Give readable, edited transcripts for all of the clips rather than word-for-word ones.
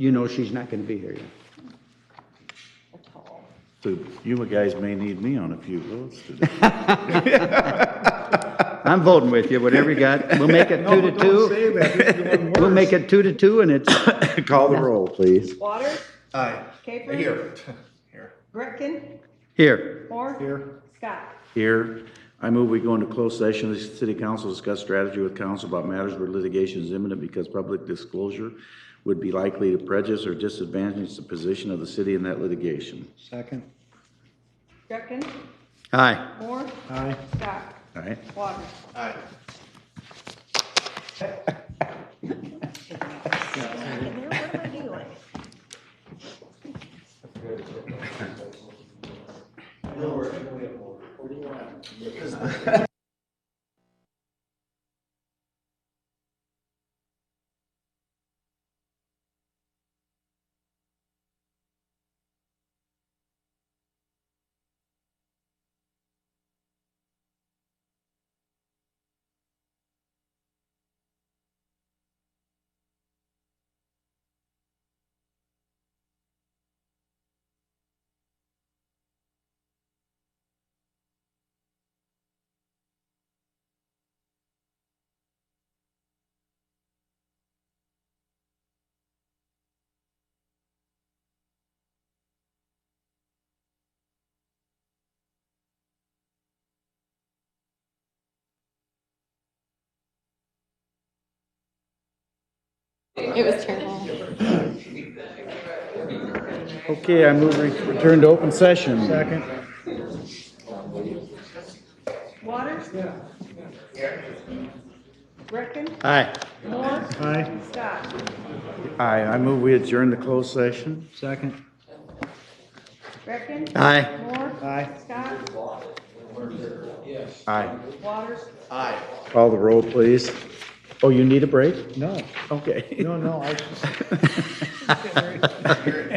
you know she's not gonna be here yet. So you guys may need me on a few votes today. I'm voting with you, whatever you got. We'll make it 2 to 2. Say that. We'll make it 2 to 2 and it's, Call the roll, please. Waters? Aye. Capron? Here. Gretkin? here. Moore? Here. Scott? Here, I move we go into closed session. The city council discuss strategy with council about matters where litigation is imminent because public disclosure would be likely to prejudice or disadvantage the position of the city in that litigation. Second. Gretkin? Aye. Moore? Aye. Scott? All right? Waters? Aye. It was terrible. Okay, I move we return to open session. Second. Waters? Gretkin? Aye. Moore? Aye. Scott? Aye, I move we adjourn the closed session. Second. Gretkin? Aye. Moore? Aye. Scott? Aye. Waters? Call the roll, please. Oh, you need a break? No. Okay. No, I just.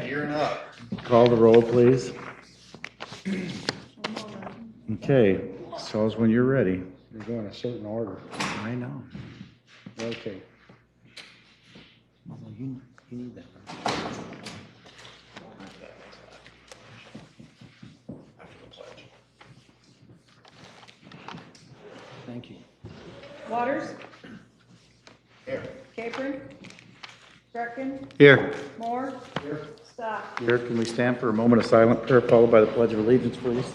You're up. Call the roll, please. Okay, tell us when you're ready. You're going a certain order. I know. Okay. You need that. Thank you. Waters? Here. Capron? Gretkin? Here. Moore? Scott? Here, can we stand for a moment of silent prayer followed by the Pledge of Allegiance, please?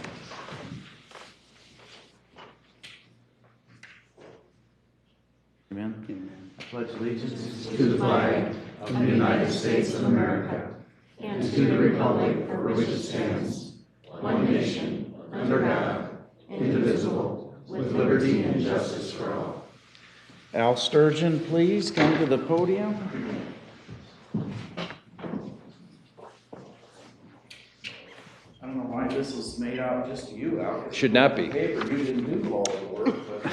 Amen. I pledge allegiance to the flag of the United States of America and to the republic for which it stands, one nation, under God, indivisible, with liberty and justice for all. Al Sturgeon, please come to the podium. I don't know why this was made out just to you, Al. Should not be. Paper, you didn't do all the work, but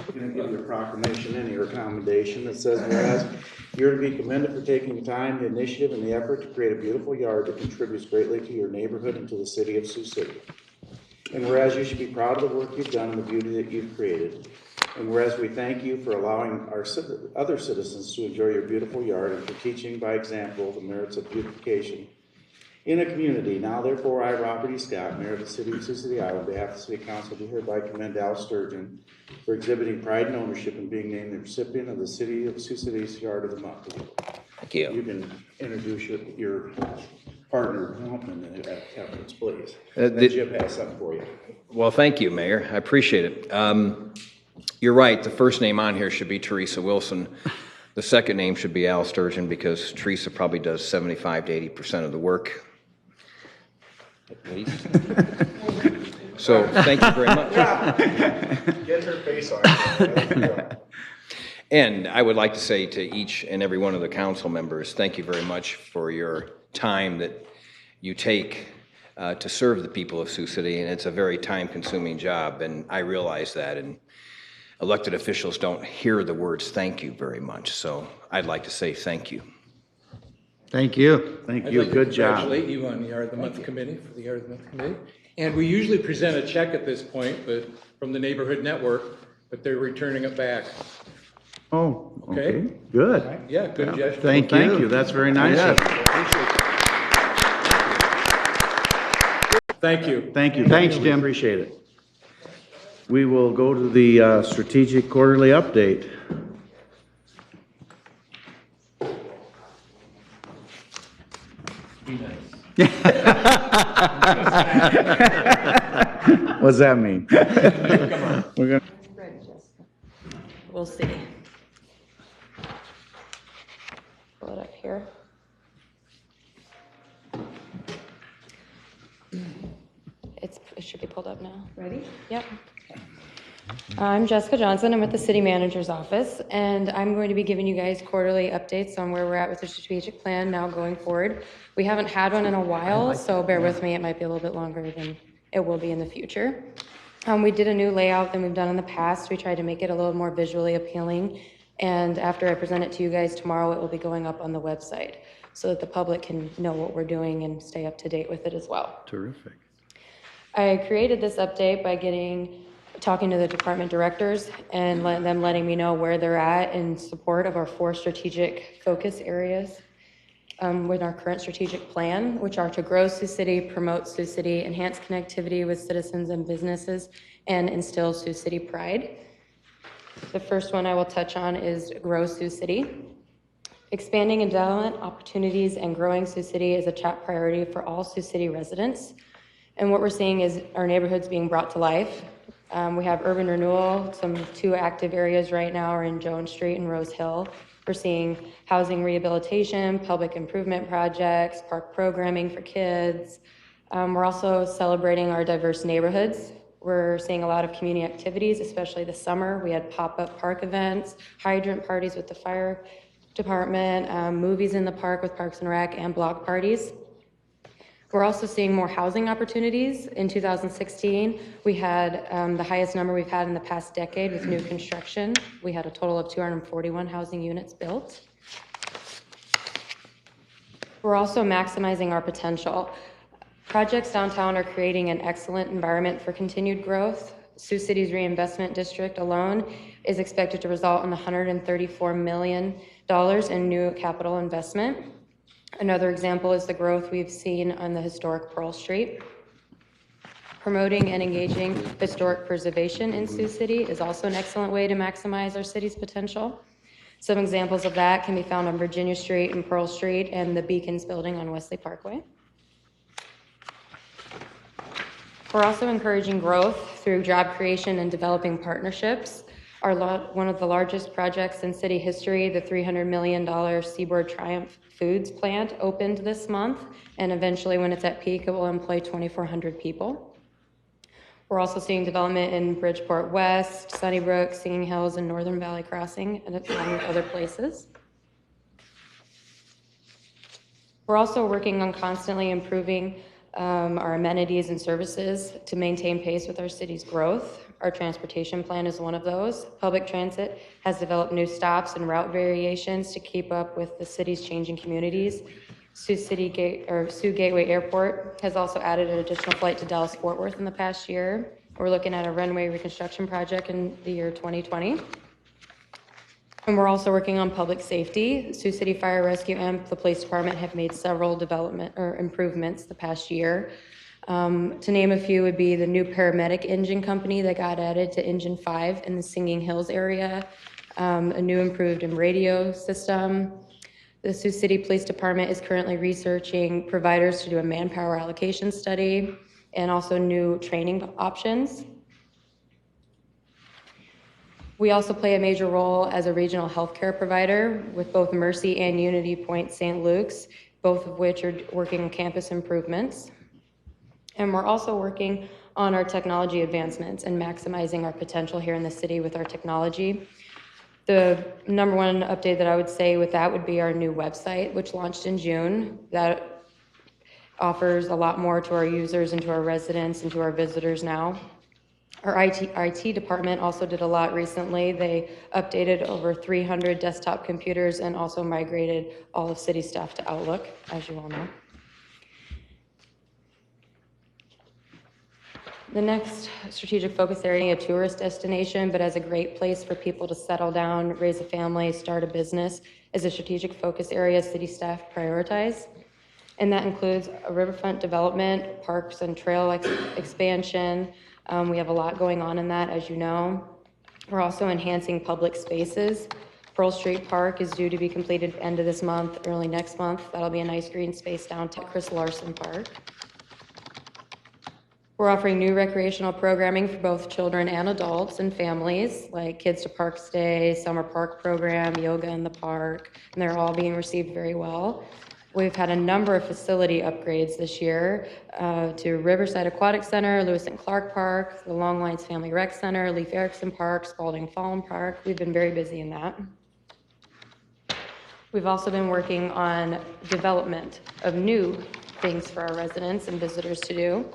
we're going to give you a proclamation and your commendation that says, whereas you're to be commended for taking the time, the initiative, and the effort to create a beautiful yard that contributes greatly to your neighborhood and to the city of Sioux City. And whereas you should be proud of the work you've done and the beauty that you've created. And whereas we thank you for allowing our other citizens to enjoy your beautiful yard and for teaching by example the merits of beautification in a community. Now, therefore, I, Robert E. Scott, Mayor of the City of Sioux City, Iowa, on behalf of the City Council, do hereby commend Al Sturgeon for exhibiting pride and ownership in being named the recipient of the City of Sioux City's Yard of the Month. Thank you. You can introduce your partner, Helpman, afterwards, please. Jim has something for you. Well, thank you, Mayor. I appreciate it. You're right. The first name on here should be Teresa Wilson. The second name should be Al Sturgeon because Teresa probably does 75 to 80% of the work. At least. So thank you very much. Get her face on. And I would like to say to each and every one of the council members, thank you very much for your time that you take to serve the people of Sioux City. And it's a very time-consuming job, and I realize that. And elected officials don't hear the words thank you very much. So I'd like to say thank you. Thank you. Thank I'd you. like to Good job. congratulate you on the Yard of the Month Committee, for the Yard of the Month Committee. And we usually present a check at this point, but from the Neighborhood Network, but they're returning it back. Oh, okay, Okay. good. Yeah, good gesture. Thank Thank you. you, that's very nice. of you. Thank you. Thank you. Thanks, We Jim. appreciate it. We will go to the strategic quarterly update. What's that mean? We're gonna. We'll see. Pull it up here. It should be pulled up now. Ready? Yep. I'm Jessica Johnson. I'm with the city manager's office, and I'm going to be giving you guys quarterly updates on where we're at with the strategic plan now going forward. We haven't had one in a while, so bear with me. It might be a little bit longer than it will be in the future. We did a new layout than we've done in the past. We tried to make it a little more visually appealing, and after I present it to you guys tomorrow, it will be going up on the website so that the public can know what we're doing and stay up to date with it as well. Terrific. I created this update by talking to the department directors and letting me know where they're at in support of our 4 strategic focus areas with our current strategic plan, which are to grow Sioux City, promote Sioux City, enhance connectivity with citizens and businesses, and instill Sioux City pride. The first one I will touch on is grow Sioux City. Expanding endowment opportunities and growing Sioux City is a top priority for all Sioux City residents. And what we're seeing is our neighborhoods being brought to life. We have urban renewal. 2 active areas right now are in Jones Street and Rose Hill. We're seeing housing rehabilitation, public improvement projects, park programming for kids. We're also celebrating our diverse neighborhoods. We're seeing a lot of community activities, especially this summer. We had pop-up park events, hydrant parties with the fire department, movies in the park with Parks and Rec, and block parties. We're also seeing more housing opportunities. In 2016, we had the highest number we've had in the past decade with new construction. We had a total of 241 housing units built. We're also maximizing our potential. Projects downtown are creating an excellent environment for continued growth. Sioux City's reinvestment district alone is expected to result in $134 million in new capital investment. Another example is the growth we've seen on the historic Pearl Street. Promoting and engaging historic preservation in Sioux City is also an excellent way to maximize our city's potential. Some examples of that can be found on Virginia Street and Pearl Street and the Beacons building on Wesley Parkway. We're also encouraging growth through job creation and developing partnerships. One of the largest projects in city history, the $300 million Seaboard Triumph Foods plant, opened this month, and eventually when it's at peak, it will employ 2,400 people. We're also seeing development in Bridgeport West, Sunnybrook, Singing Hills, and Northern Valley Crossing, and along with other places. We're also working on constantly improving our amenities and services to maintain pace with our city's growth. Our transportation plan is one of those. Public transit has developed new stops and route variations to keep up with the city's changing communities. Sioux Gateway Airport has also added an additional flight to Dallas-Fort Worth in the past year. We're looking at a runway reconstruction project in the year 2020. And we're also working on public safety. Sioux City Fire Rescue and the Police Department have made several development or improvements the past year. To name a few would be the new paramedic engine company that got added to Engine 5 in the Singing Hills area, a new improved radio system. The Sioux City Police Department is currently researching providers to do a manpower allocation study and also new training options. We also play a major role as a regional healthcare provider with both Mercy and Unity Point St. Luke's, both of which are working on campus improvements. And we're also working on our technology advancements and maximizing our potential here in the city with our technology. The number one update that I would say with that would be our new website, which launched in June. That offers a lot more to our users and to our residents and to our visitors now. Our IT department also did a lot recently. They updated over 300 desktop computers and also migrated all of city staff to Outlook, as you all know. The next strategic focus area, a tourist destination, but as a great place for people to settle down, raise a family, start a business, is a strategic focus area city staff prioritize. And that includes a riverfront development, parks and trail expansion. We have a lot going on in that, as you know. We're also enhancing public spaces. Pearl Street Park is due to be completed end of this month, early next month. That'll be a nice green space down to Chris Larson Park. We're offering new recreational programming for both children and adults and families, like Kids to Parks Day, Summer Park Program, yoga in the park, and they're all being received very well. We've had a number of facility upgrades this year to Riverside Aquatic Center, Lewis and Clark Park, the Long Lines Family Rec Center, Leif Erikson Park, Spalding Fallen Park. We've been very busy in that. We've also been working on development of new things for our residents and visitors to do.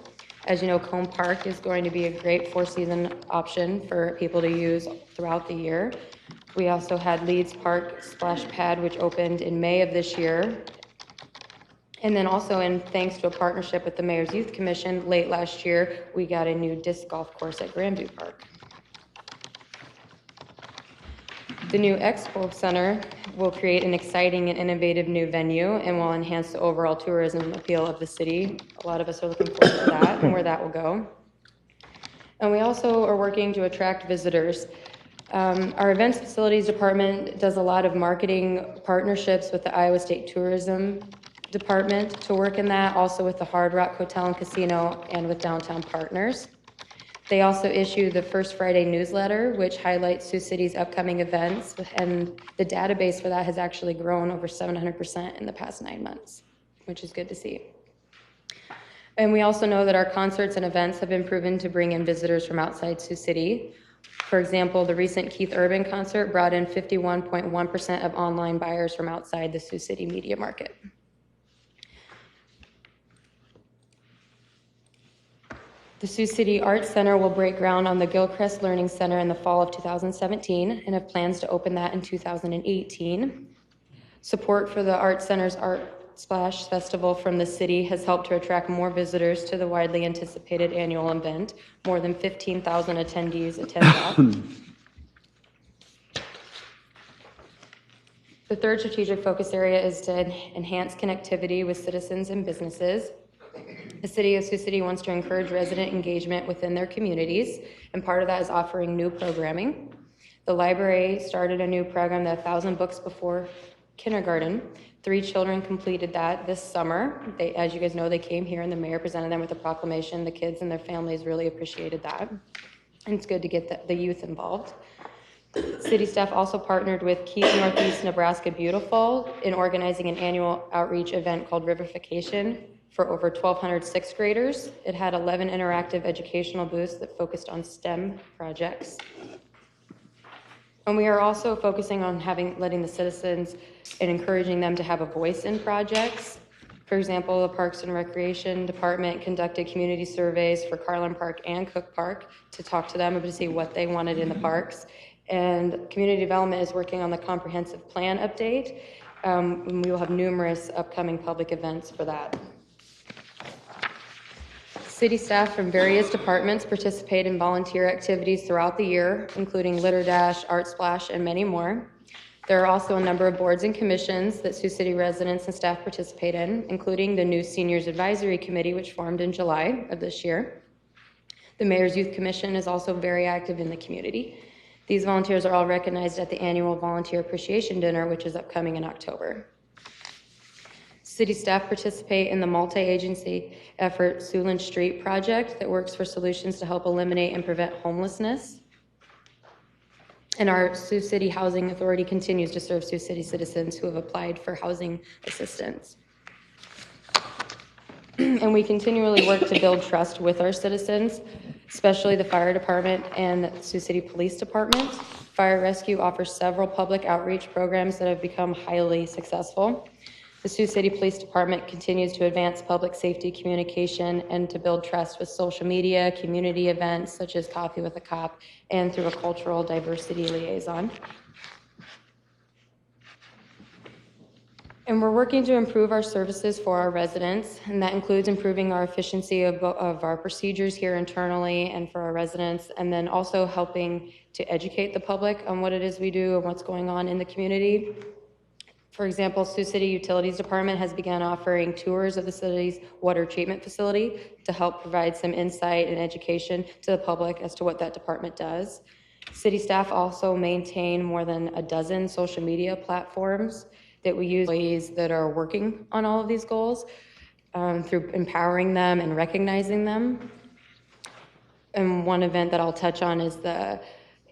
As you know, Combe Park is going to be a great four-season option for people to use throughout the year. We also had Leeds Park Splash Pad, which opened in May of this year. And then also, thanks to a partnership with the Mayor's Youth Commission, late last year, we got a new disc golf course at Grandview Park. The new Expo Center will create an exciting and innovative new venue and will enhance the overall tourism appeal of the city. A lot of us are looking forward to that and where that will go. And we also are working to attract visitors. Our events facilities department does a lot of marketing partnerships with the Iowa State Tourism Department to work in that, also with the Hard Rock Hotel and Casino and with Downtown Partners. They also issue the First Friday newsletter, which highlights Sioux City's upcoming events, and the database for that has actually grown over 700% in the past 9 months, which is good to see. And we also know that our concerts and events have been proven to bring in visitors from outside Sioux City. For example, the recent Keith Urban concert brought in 51.1% of online buyers from outside the Sioux City media market. The Sioux City Arts Center will break ground on the Gilchrist Learning Center in the fall of 2017 and have plans to open that in 2018. Support for the Arts Center's Art Splash Festival from the city has helped to attract more visitors to the widely anticipated annual event. More than 15,000 attendees attend that. The third strategic focus area is to enhance connectivity with citizens and businesses. The city of Sioux City wants to encourage resident engagement within their communities, and part of that is offering new programming. The library started a new program, the 1,000 Books Before Kindergarten. 3 children completed that this summer. As you guys know, they came here and the mayor presented them with a proclamation. The kids and their families really appreciated that. And it's good to get the youth involved. City staff also partnered with Keep Northeast Nebraska Beautiful in organizing an annual outreach event called Rivification for over 1,200 sixth graders. It had 11 interactive educational booths that focused on STEM projects. And we are also focusing on letting the citizens and encouraging them to have a voice in projects. For example, the Parks and Recreation Department conducted community surveys for Carlin Park and Cook Park to talk to them to see what they wanted in the parks. And community development is working on the comprehensive plan update. And we will have numerous upcoming public events for that. City staff from various departments participate in volunteer activities throughout the year, including Litter Dash, Art Splash, and many more. There are also a number of boards and commissions that Sioux City residents and staff participate in, including the new Seniors Advisory Committee, which formed in July of this year. The Mayor's Youth Commission is also very active in the community. These volunteers are all recognized at the annual Volunteer Appreciation Dinner, which is upcoming in October. City staff participate in the multi-agency effort Siouxland Street project that works for solutions to help eliminate and prevent homelessness. And our Sioux City Housing Authority continues to serve Sioux City citizens who have applied for housing assistance. And we continually work to build trust with our citizens, especially the fire department and the Sioux City Police Department. Fire Rescue offers several public outreach programs that have become highly successful. The Sioux City Police Department continues to advance public safety communication and to build trust with social media, community events such as Coffee with a Cop, and through a cultural diversity liaison. And we're working to improve our services for our residents, and that includes improving our efficiency of our procedures here internally and for our residents, and then also helping to educate the public on what it is we do and what's going on in the community. For example, Sioux City Utilities Department has begun offering tours of the city's water treatment facility to help provide some insight and education to the public as to what that department does. City staff also maintain more than a dozen social media platforms that we use employees that are working on all of these goals through empowering them and recognizing them. And one event that I'll touch on is the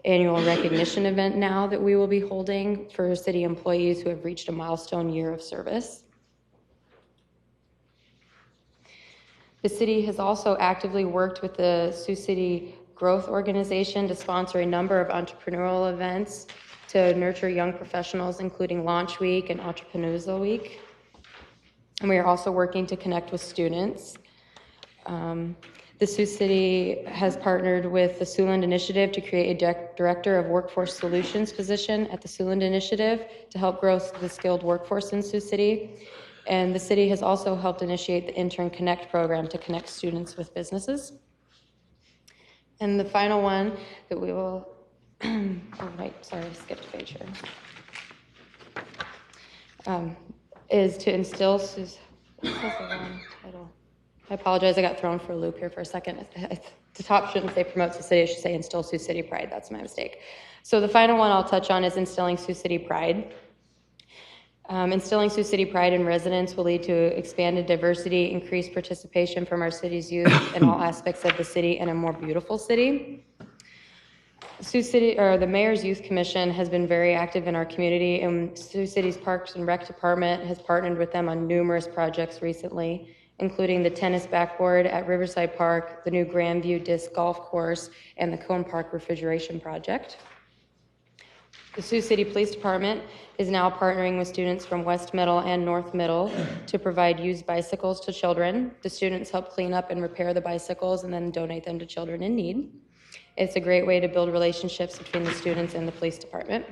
annual recognition event now that we will be holding for city employees who have reached a milestone year of service. The city has also actively worked with the Sioux City Growth Organization to sponsor a number of entrepreneurial events to nurture young professionals, including Launch Week and Entrepreneurial Week. And we are also working to connect with students. The Sioux City has partnered with the Siouxland Initiative to create a Director of Workforce Solutions position at the Siouxland Initiative to help grow the skilled workforce in Sioux City. And the city has also helped initiate the Intern Connect program to connect students with businesses. And the final one that we will, oh, right, sorry, I skipped a page here, is to instill, that's the wrong title. I apologize, I got thrown for a loop here for a second. The top shouldn't say promote Sioux City, it should say instill Sioux City pride. That's my mistake. So the final one I'll touch on is instilling Sioux City pride. Instilling Sioux City pride in residents will lead to expanded diversity, increased participation from our city's youth in all aspects of the city, and a more beautiful city. Sioux City, or the Mayor's Youth Commission, has been very active in our community, and Sioux City's Parks and Rec Department has partnered with them on numerous projects recently, including the tennis backboard at Riverside Park, the new Grandview Disc Golf Course, and the Cone Park Refrigeration Project. The Sioux City Police Department is now partnering with students from West Middle and North Middle to provide used bicycles to children. The students help clean up and repair the bicycles and then donate them to children in need. It's a great way to build relationships between the students and the police department.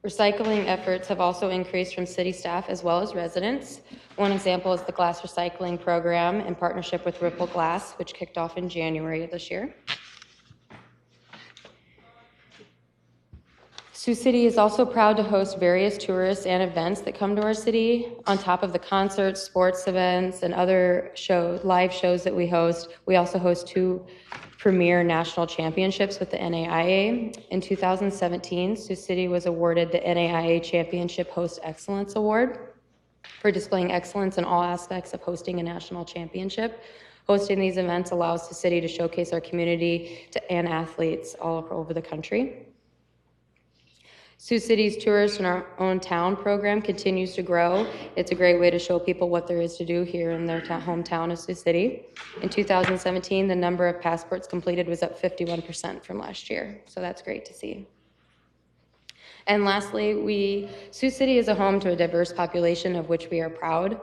Recycling efforts have also increased from city staff as well as residents. One example is the glass recycling program in partnership with Ripple Glass, which kicked off in January of this year. Sioux City is also proud to host various tourists and events that come to our city. On top of the concerts, sports events, and other live shows that we host, we also host 2 premier national championships with the NAIA. In 2017, Sioux City was awarded the NAIA Championship Host Excellence Award for displaying excellence in all aspects of hosting a national championship. Hosting these events allows the city to showcase our community and athletes all over the country. Sioux City's Tourist in Our Own Town program continues to grow. It's a great way to show people what there is to do here in their hometown of Sioux City. In 2017, the number of passports completed was up 51% from last year, so that's great to see. And lastly, Sioux City is a home to a diverse population of which we are proud.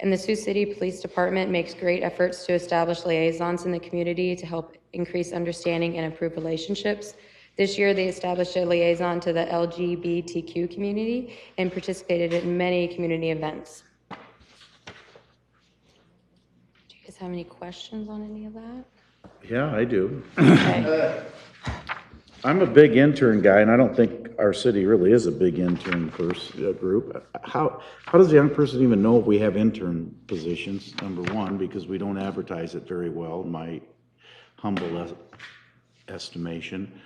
And the Sioux City Police Department makes great efforts to establish liaisons in the community to help increase understanding and improve relationships. This year, they established a liaison to the LGBTQ community and participated in many community events. Do you guys have any questions on any of that? Yeah, I do. Okay. I'm a big intern guy, and I don't think our city really is a big intern group. How does a young person even know if we have intern positions, number one, because we don't advertise it very well, in my humble estimation.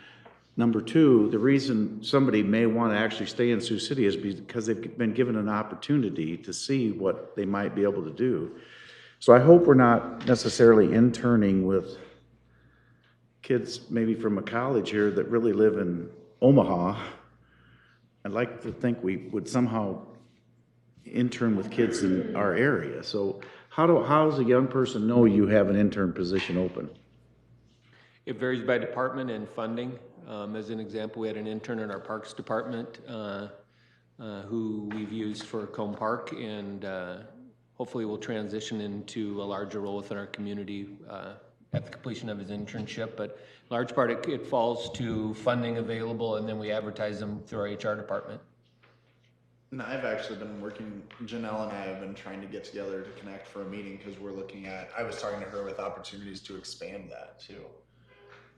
Number two, the reason somebody may want to actually stay in Sioux City is because they've been given an opportunity to see what they might be able to do. So I hope we're not necessarily interning with kids maybe from a college here that really live in Omaha. I'd like to think we would somehow intern with kids in our area. So how does a young person know you have an intern position open? It varies by department and funding. As an example, we had an intern in our Parks Department who we've used for Cone Park, and hopefully will transition into a larger role within our community at the completion of his internship. But in large part, it falls to funding available, and then we advertise them through our HR department. And I've actually been working, Janelle and I have been trying to get together to connect for a meeting because we're looking at, I was talking to her with opportunities to expand that too.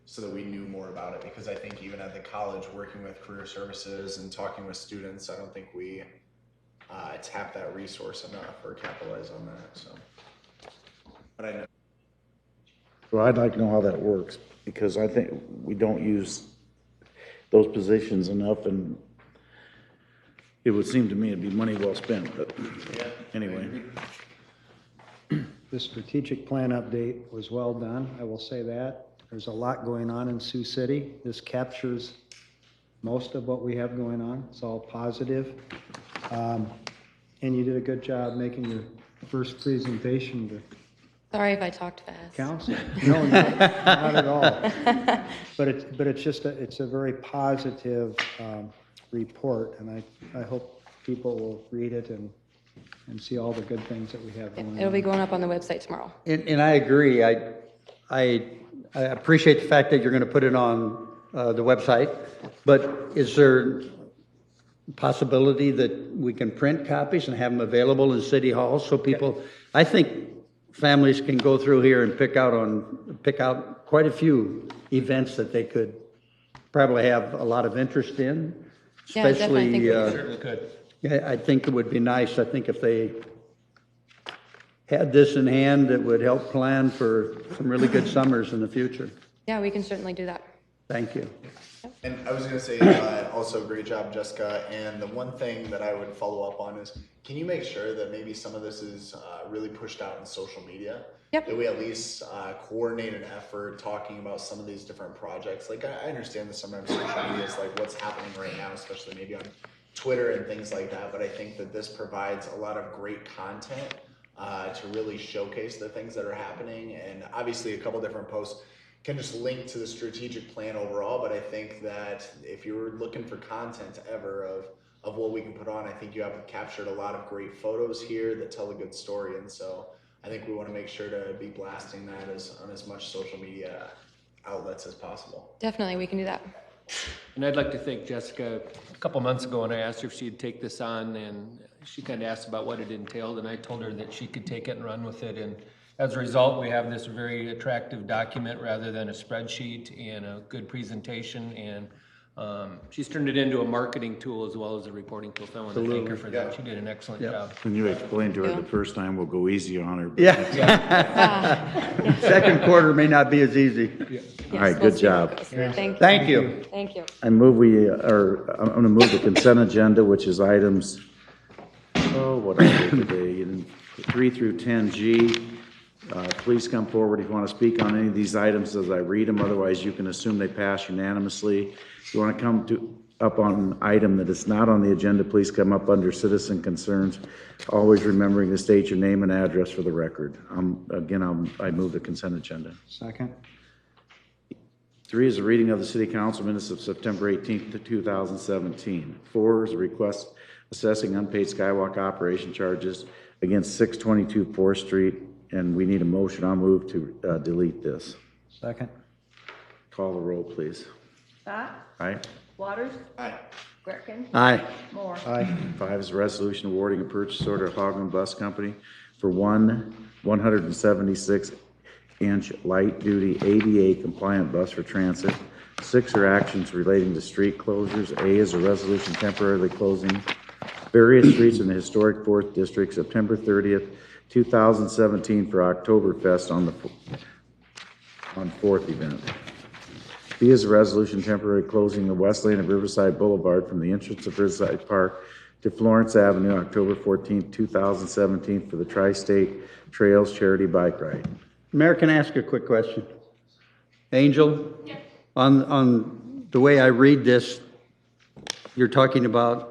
So that we knew more about it, because I think even at the college, working with career services and talking with students, I don't think we tap that resource enough or capitalize on that, so. But I know. Well, I'd like to know how that works, because I think we don't use those positions enough, and it would seem to me it'd be money well spent, but anyway. The strategic plan update was well done, I will say that. There's a lot going on in Sioux City. This captures most of what we have going on. It's all positive. And you did a good job making your first presentation to Sorry if I talked fast. council. No, not at all. But it's just it's a very positive report, and I hope people will read it and see all the good things that we have going on. It'll be going up on the website tomorrow. And I agree. I appreciate the fact that you're going to put it on the website, but is there a possibility that we can print copies and have them available in City Hall so people, I think families can go through here and pick out quite a few events that they could probably have a lot of interest in, Yeah, I definitely think we Certainly could. yeah, I think it would be nice. I think if they had this in hand, it would help plan for some really good summers in the future. Yeah, we can certainly do that. Thank you. And I was gonna say, also great job, Jessica, and the one thing that I would follow up on is, can you make sure that maybe some of this is really pushed out in social media? Yep. That we at least coordinate an effort talking about some of these different projects. Like, I understand that sometimes social media is like what's happening right now, especially maybe on Twitter and things like that, but I think that this provides a lot of great content to really showcase the things that are happening, and obviously a couple different posts can just link to the strategic plan overall, but I think that if you're looking for content ever of what we can put on, I think you have captured a lot of great photos here that tell a good story, and so I think we want to make sure to be blasting that on as much social media outlets as possible. Definitely, we can do that. And I'd like to thank Jessica. A couple months ago, and I asked her if she'd take this on, and she kind of asked about what it entailed, and I told her that she could take it and run with it. And as a result, we have this very attractive document rather than a spreadsheet, and a good presentation. And she's turned it into a marketing tool as well as a reporting tool. So I want to thank her for that. She did an excellent job. When you explained to her the first time, we'll go easy on her. Yeah. Second quarter may not be as easy. All right, good job. Thank you. Thank you. I'm gonna move the consent agenda, which is items, what are they today? 3 through 10G. Please come forward if you want to speak on any of these items as I read them. Otherwise, you can assume they pass unanimously. If you want to come up on an item that is not on the agenda, please come up under citizen concerns, always remembering to state your name and address for the record. I move the consent agenda. Second. 3 is a reading of the City Council minutes of September 18th, 2017. 4 is a request assessing unpaid skywalk operation charges against 622 4th Street, and we need a motion. I'll move to delete this. Second. Call the roll, please. Scott, Aye. Waters, Aye. Greckin, Aye. Moore. Aye. 5 is a resolution awarding a purchase order to Hogman Bus Company for one 176-inch light-duty ADA-compliant bus for transit. 6 are actions relating to street closures. A is a resolution temporarily closing various streets in the historic 4th District, September 30th, 2017 for Oktoberfest on 4th event. B is a resolution temporarily closing the west lane of Riverside Boulevard from the entrance of Riverside Park to Florence Avenue, October 14th, 2017 for the Tri-State Trails Charity Bike Ride. Mayor, can I ask a quick question? Angel? Yes. On the way I read this, you're talking about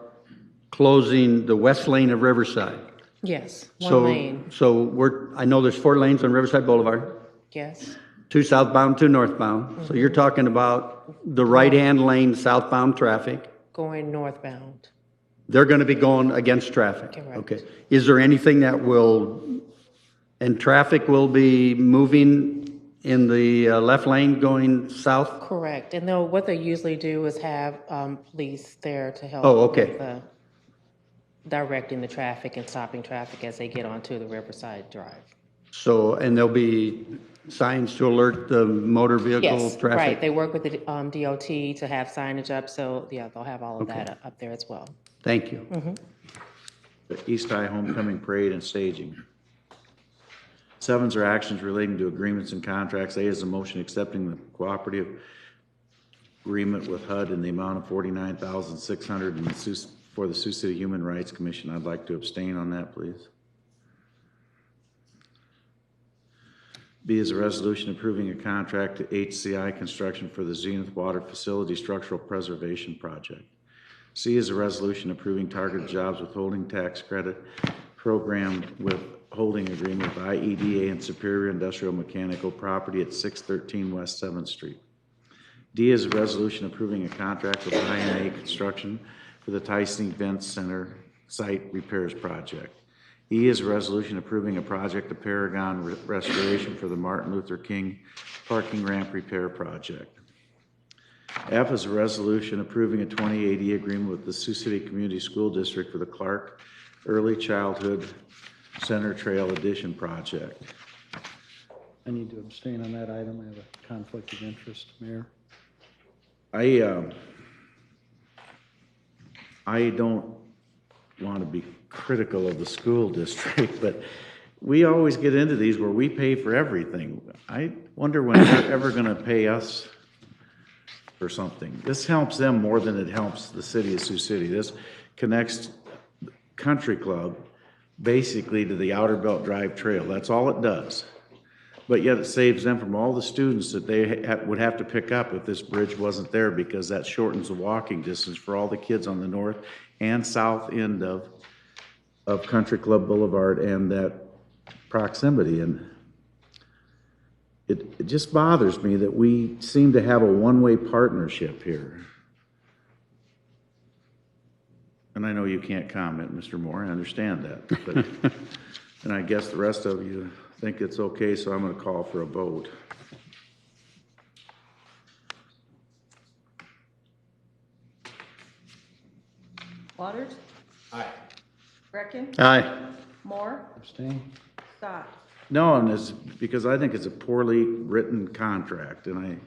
closing the west lane of Riverside. Yes, one lane, So I know there's 4 lanes on Riverside Boulevard, yes. 2 southbound, 2 northbound. So you're talking about the right-hand lane southbound traffic. Going northbound. They're going to be going against traffic. Correct. Okay. Is there anything that and traffic will be moving in the left lane going south? Correct, and what they usually do is have police there to help. Oh, okay. with directing the traffic and stopping traffic as they get onto the Riverside Drive. So, and there'll be signs to alert the motor vehicle Yes, traffic? right. They work with the DOT to have signage up, so yeah, they'll have all of that up there as well. Thank you. The East High Homecoming Parade and Staging. 7s are actions relating to agreements and contracts. A is a motion accepting the cooperative agreement with HUD in the amount of $49,600 for the Sioux City Human Rights Commission. I'd like to abstain on that, please. B is a resolution approving a contract to HCI Construction for the Zenith Water Facility Structural Preservation Project. C is a resolution approving targeted jobs withholding tax credit program withholding agreement with IEDA and Superior Industrial Mechanical Property at 613 West 7th Street. D is a resolution approving a contract with INA Construction for the Tyson Events Center Site Repairs Project. E is a resolution approving a project of Paragon Restoration for the Martin Luther King Parking Ramp Repair Project. F is a resolution approving a 2080 agreement with the Sioux City Community School District for the Clark Early Childhood Center Trail Addition Project. I need to abstain on that item. I have a conflict of interest, Mayor. I don't want to be critical of the school district, but we always get into these where we pay for everything. I wonder when they're ever going to pay us for something. This helps them more than it helps the city of Sioux City. This connects Country Club basically to the Outer Belt Drive Trail. That's all it does. But yet it saves them from all the students that they would have to pick up if this bridge wasn't there, because that shortens the walking distance for all the kids on the north and south end of Country Club Boulevard and that proximity. And it just bothers me that we seem to have a one-way partnership here. And I know you can't comment, Mr. Moore, I understand that, but, and I guess the rest of you think it's okay, so I'm gonna call for a vote. Waters? Aye. Greckin? Aye. Moore? Abstain? Scott? No, and it's because I think it's a poorly written contract, and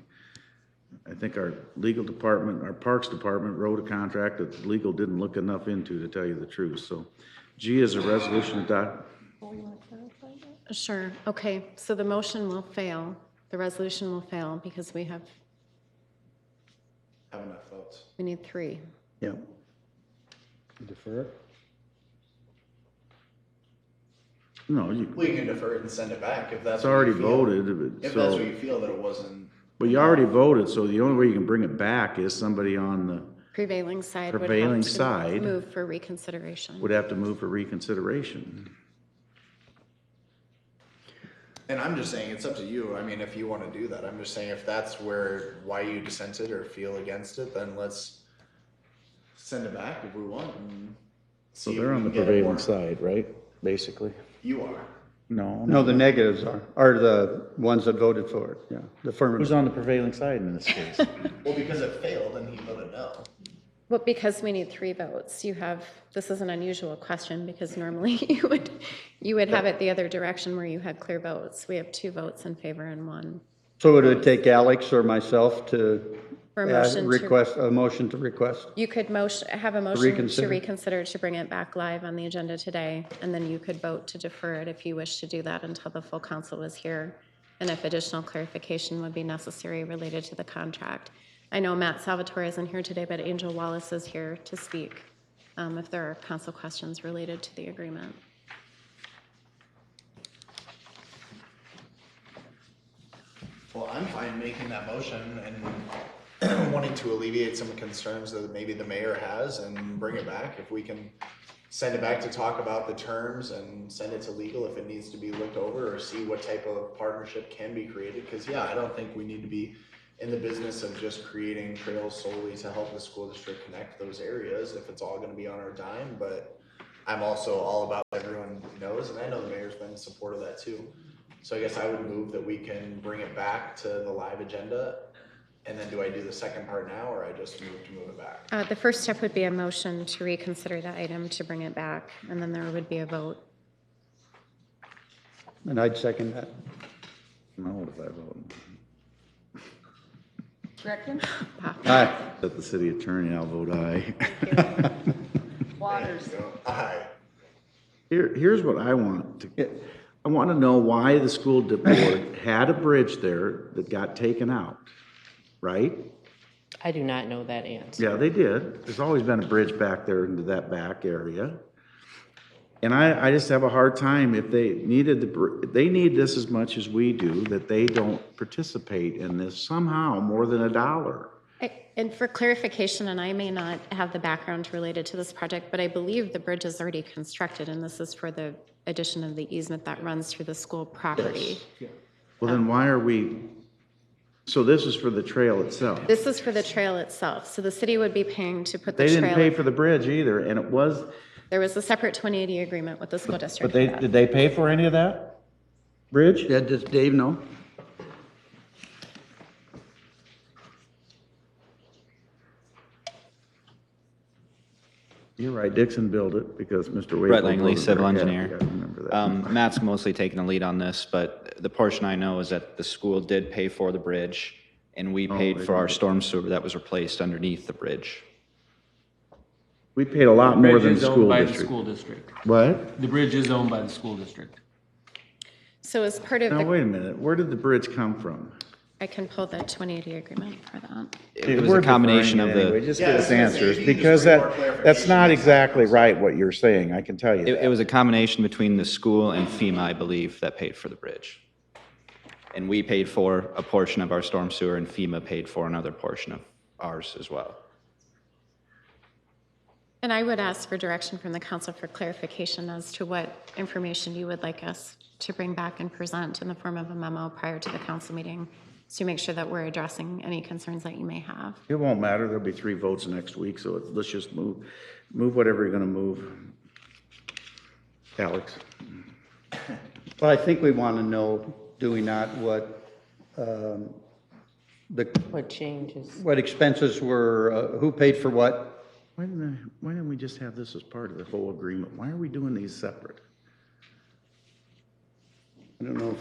I think our legal department, our Parks Department wrote a contract that legal didn't look enough into, to tell you the truth, so. G is a resolution adopt. Sure, okay, so the motion will fail, the resolution will fail because we Have enough votes. need 3. Yeah. Defer it? No, We can defer it and send it back if that's. it's what you already feel. voted, If that's so, what you feel that it wasn't. but you already voted, so the only way you can bring it back is somebody on the, Prevailing side would Prevailing have to side. move for reconsideration. would have to move for reconsideration. And I'm just saying, it's up to you. I mean, if you want to do that, I'm just saying if that's why you dissented or feel against it, then let's send it back if we want. And So see if they're we on the can get it prevailing more. side, right, basically? You are. No. No, the negatives are the ones that voted for it, yeah, the Who's affirmative. on the prevailing side in this case? Well, because it failed and he voted no. Well, because we need 3 votes, this is an unusual question because normally you would have it the other direction where you had clear votes. We have 2 votes in favor and 1. So would it take Alex or myself to For a motion to- request, a motion to request? You could have a motion to Reconsider. reconsider to bring it back live on the agenda today, and then you could vote to defer it if you wish to do that until the full council is here, and if additional clarification would be necessary related to the contract. I know Matt Salvatore isn't here today, but Angel Wallace is here to speak if there are council questions related to the agreement. Well, I'm fine making that motion and wanting to alleviate some concerns that maybe the mayor has and bring it back. If we can send it back to talk about the terms and send it to legal if it needs to be looked over or see what type of partnership can be created. Because yeah, I don't think we need to be in the business of just creating trails solely to help the school district connect those areas if it's all gonna be on our dime. But I'm also all about what everyone knows, and I know the mayor's been in support of that too. So I guess I would move that we can bring it back to the live agenda And then do I do the second part now, or I just move it back? The first step would be a motion to reconsider the item to bring it back, and then there would be a vote. And I'd second that. No, if I vote. Greckin, Aye. At the city attorney, I'll vote aye. Waters, Aye. Here's what I want to get. I want to know why the school board had a bridge there that got taken out, right? I do not know that answer. Yeah, they did. There's always been a bridge back there into that back area. And I just have a hard time if they needed they need this as much as we do, that they don't participate in this somehow more than $1. And for clarification, and I may not have the background related to this project, but I believe the bridge is already constructed, and this is for the addition of the easement that runs through the school property. Well, then why are we, so this is for the trail itself? This is for the trail itself, so the city would be paying to put the They trail. didn't pay for the bridge either, and it was, There was a separate 2080 agreement with the school district. but for that. did they pay for any of that bridge? Yeah, does Dave know? You're right, Dixon built it because Mr. Wade. Brett Langley, civil engineer. I remember that. Matt's mostly taking the lead on this, but the portion I know is that the school did pay for the bridge, and we paid for our storm sewer that was replaced underneath the bridge. We paid a lot more Bridge than the is owned school by the district. school district. What? The bridge is owned by the school district. So as part of Now, the, wait a minute, where did the bridge come from? I can pull the 2080 agreement for that. It was a combination of Anyway, the, just Yeah, give I us was gonna say, answers, if you can because just bring more that's clarification, not that's exactly fine. right what you're saying, I can tell you it that. was a combination between the school and FEMA, I believe, that paid for the bridge. And we paid for a portion of our storm sewer, and FEMA paid for another portion of ours as well. And I would ask for direction from the council for clarification as to what information you would like us to bring back and present in the form of a memo prior to the council meeting to make sure that we're addressing any concerns that you may have. It won't matter, there'll be 3 votes next week, so let's just move whatever you're gonna move. Alex? Well, I think we want to know, do we not, what What changes? what expenses were, who paid for what? Why didn't we just have this as part of the whole agreement? Why are we doing these separate? I don't know if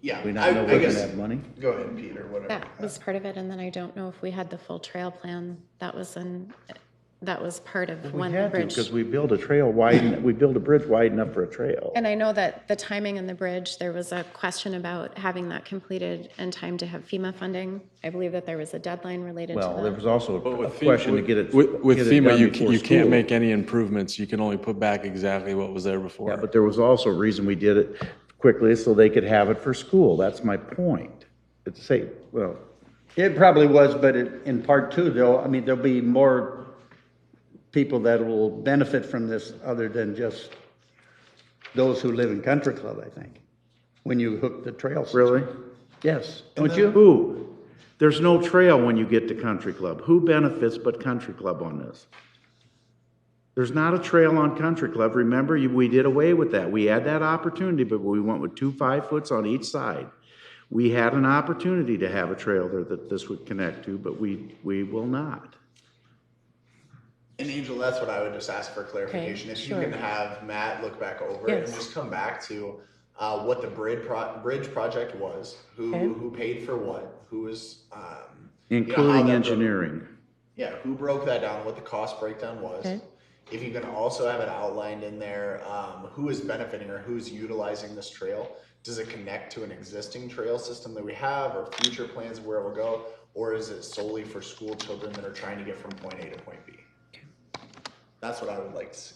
Yeah. We not know I we're guess- gonna have money? Go ahead, Peter, whatever. That was part of it, and then I don't know if we had the full trail plan that was part of We when the had to, bridge. because we built a bridge wide enough for a trail. And I know that the timing in the bridge, there was a question about having that completed in time to have FEMA funding. I believe that there was a deadline related to Well, there that. was also But a with question to FEMA, get it. with get it FEMA, done you before you can't school. make any improvements. You can only put back exactly what was there before. Yeah, but there was also a reason we did it quickly, so they could have it for school. That's my point. It's say, well, it probably was, but in part two, though, I mean, there'll be more people that will benefit from this other than just those who live in Country Club, I think, when you hook the trail system. really? Yes, don't you? Who? There's no trail when you get to Country Club. Who benefits but Country Club on this? There's not a trail on Country Club. Remember, we did away with that. We had that opportunity, but we went with 2 5-foots on each side. We had an opportunity to have a trail there that this would connect to, but we will not. And Angel, that's what I would just ask for clarification. If you sure. can have Matt look back over it and Yes. just come back to what the bridge project was, who paid for what, who was, you know, how Including that engineering. Yeah, who broke that down, what the cost breakdown was. Okay. If you can also have it outlined in there, who is benefiting or who's utilizing this trail. Does it connect to an existing trail system that we have or future plans of where it will go? Or is it solely for school children that are trying to get from point A to point B? That's what I would like to see.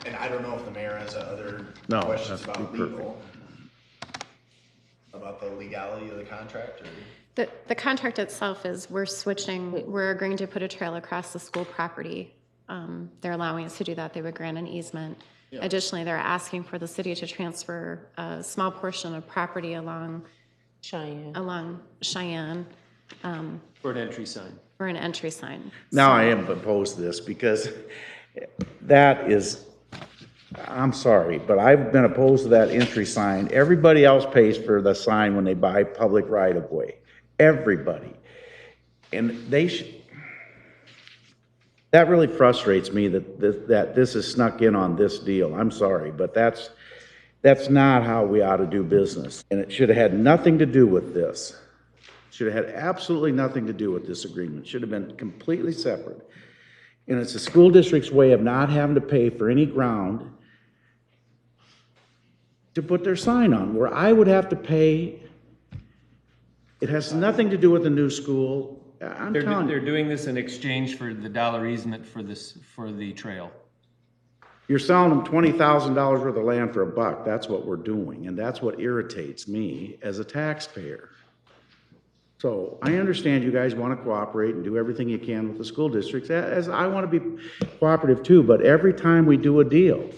And I don't know if the mayor has other No, questions that's about perfect. legal. About the legality of the contract or? The contract itself is we're agreeing to put a trail across the school property. They're allowing us to do that. They would grant an easement. Yeah. Additionally, they're asking for the city to transfer a small portion of property along Cheyenne. Cheyenne For an entry sign. for an entry sign. Now I am opposed to this because that is, I'm sorry, but I've been opposed to that entry sign. Everybody else pays for the sign when they buy public right of way. Everybody. And they should, that really frustrates me that this is snuck in on this deal. I'm sorry, but that's not how we ought to do business. And it should have had nothing to do with this. Should have had absolutely nothing to do with this agreement. Should have been completely separate. And it's the school district's way of not having to pay for any ground to put their sign on, where I would have to pay. It has nothing to do with the new school. I'm telling They're you, doing this in exchange for the dollar easement for the trail. you're selling them $20,000 worth of land for $1. That's what we're doing, and that's what irritates me as a taxpayer. So I understand you guys want to cooperate and do everything you can with the school districts, as I want to be cooperative too, but every time we do a deal,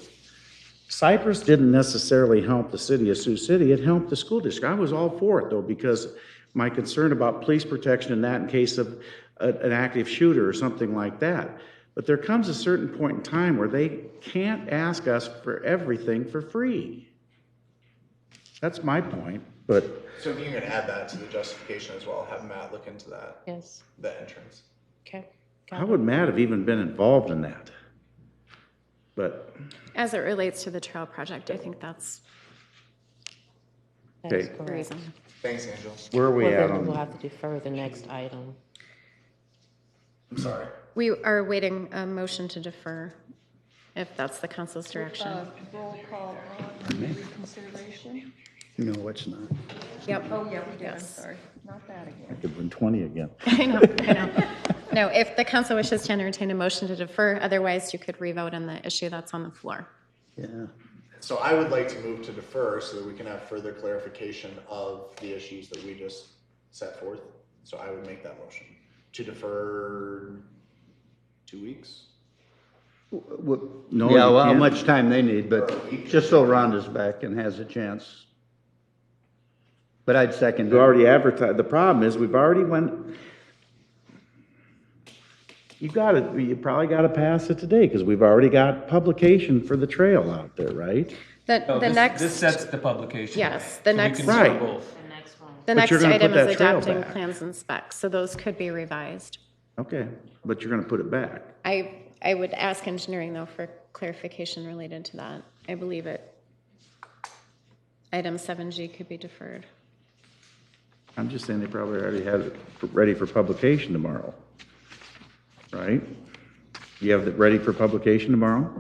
Cypress didn't necessarily help the city of Sioux City, it helped the school district. I was all for it though, because my concern about police protection and that in case of an active shooter or something like that. But there comes a certain point in time where they can't ask us for everything for free. That's my point, but. So if you can add that to the justification as well, have Matt look into that, Yes, the entrance. okay. How would Matt have even been involved in that? But, As it relates to the trail project, I think that's That is Okay. the correct. reason. Thanks, Angel. where are we Well, at then we'll on? have to defer the next item. I'm sorry. We are awaiting a motion to defer, if that's the council's direction. Roll call on reconsideration. No, it's not. Yep. Oh, yeah, we did, I'm Yes. sorry. Not that again. I could win 20 again. I know. No, if the council wishes to entertain a motion to defer, otherwise you could revote on the issue that's on the floor. Yeah. So I would like to move to defer so that we can have further clarification of the issues that we just set forth. So I would make that motion to defer 2 weeks. No, Yeah, you well, how can't. much time they need, but just so Rhonda's back and has a chance. But I'd second We it. already advertised, the problem is, we've already you probably gotta pass it today, because we've already got publication for the trail out there, right? No, The this next, sets the publication. Yes, the So we next- can do Right. both. The next one. the But next you're gonna item put is that trail adopting back. plans and specs, so those could be revised. Okay, but you're gonna put it back. I would ask engineering though for clarification related to that. I believe item 7G could be deferred. I'm just saying they probably already had it ready for publication tomorrow, right? You have it ready for publication tomorrow?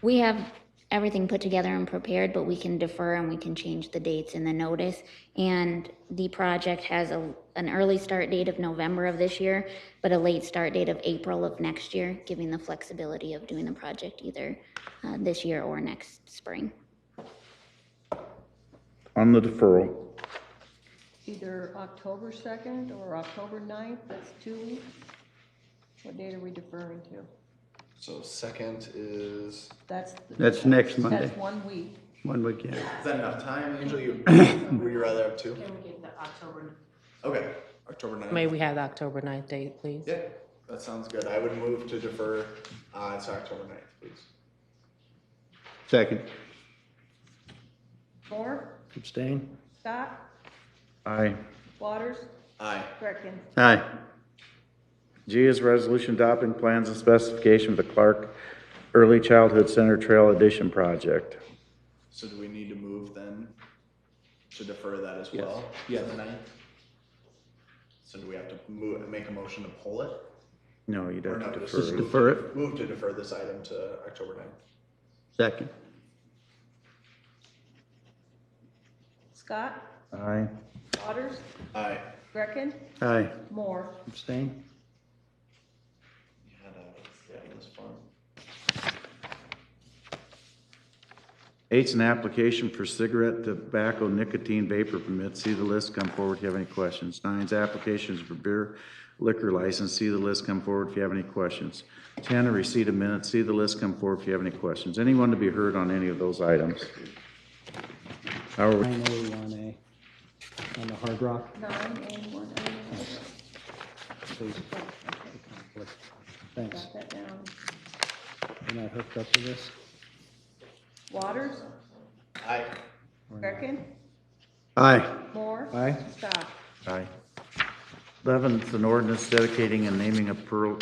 We have everything put together and prepared, but we can defer and we can change the dates in the notice. And the project has an early start date of November of this year, but a late start date of April of next year, giving the flexibility of doing the project either this year or next spring. On the deferral, Either October 2nd or October 9th, that's 2 weeks. What date are we deferring to? So second is That's next Monday, That's 1 week. 1 week, yeah. is that enough time, Angel? Would you rather have 2? Can we get the October, Okay, October 9th. may we have the October 9th date, please? Yeah, that sounds good. I would move to defer to October 9th, please. Second. Moore, Abstain? Scott, aye. Waters, Aye. Greckin. Aye. G is resolution adopting plans and specification for the Clark Early Childhood Center Trail Addition Project. So do we need to move then to defer that as well? Yes. To the 9th? So do we have to make a motion to pull it? No, you'd Or have no, to just defer. Defer it. Move to defer this item to October 9th. Second. Scott, Aye. Waters, Aye. Greckin, Aye. Moore. Abstain? Yeah, it was fun. Eight's an application for cigarette, tobacco, nicotine vapor permit. See the list, come forward if you have any questions. Nine's applications for beer liquor license. See the list, come forward if you have any questions. 10, a receipt of minutes. See the list, come forward if you have any questions. Anyone to be heard on any of those items? How are we? 9A, 1A. On the Hard Rock, 9A1A. please. Thanks. Got that down. Am I hooked up to this? Waters? Aye. Greckin? Aye. Moore? Aye. Scott? Aye. 11, it's an ordinance dedicating and naming of Pearl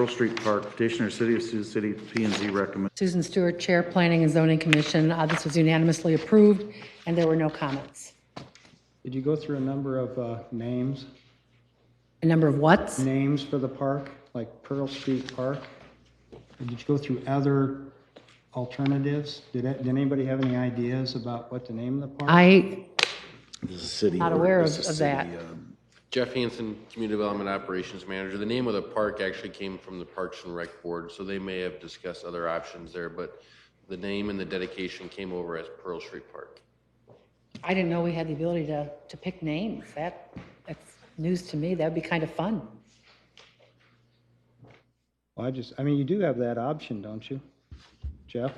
Street Park. Petitioner, City of Sioux City, P and Z recommend. Susan Stewart, Chair, Planning and Zoning Commission. This was unanimously approved, and there were no comments. Did you go through a number of names? A number of whats? Names for the park, like Pearl Street Park? Did you go through other alternatives? Did anybody have any ideas about what to name the park? This is city. Not aware this of is that. city, Jeff Hansen, Community Development Operations Manager. The name of the park actually came from the Parks and Rec Board, so they may have discussed other options there, but the name and the dedication came over as Pearl Street Park. I didn't know we had the ability to pick names. That's news to me. That'd be kind of fun. Well, I mean, you do have that option, don't you, Jeff,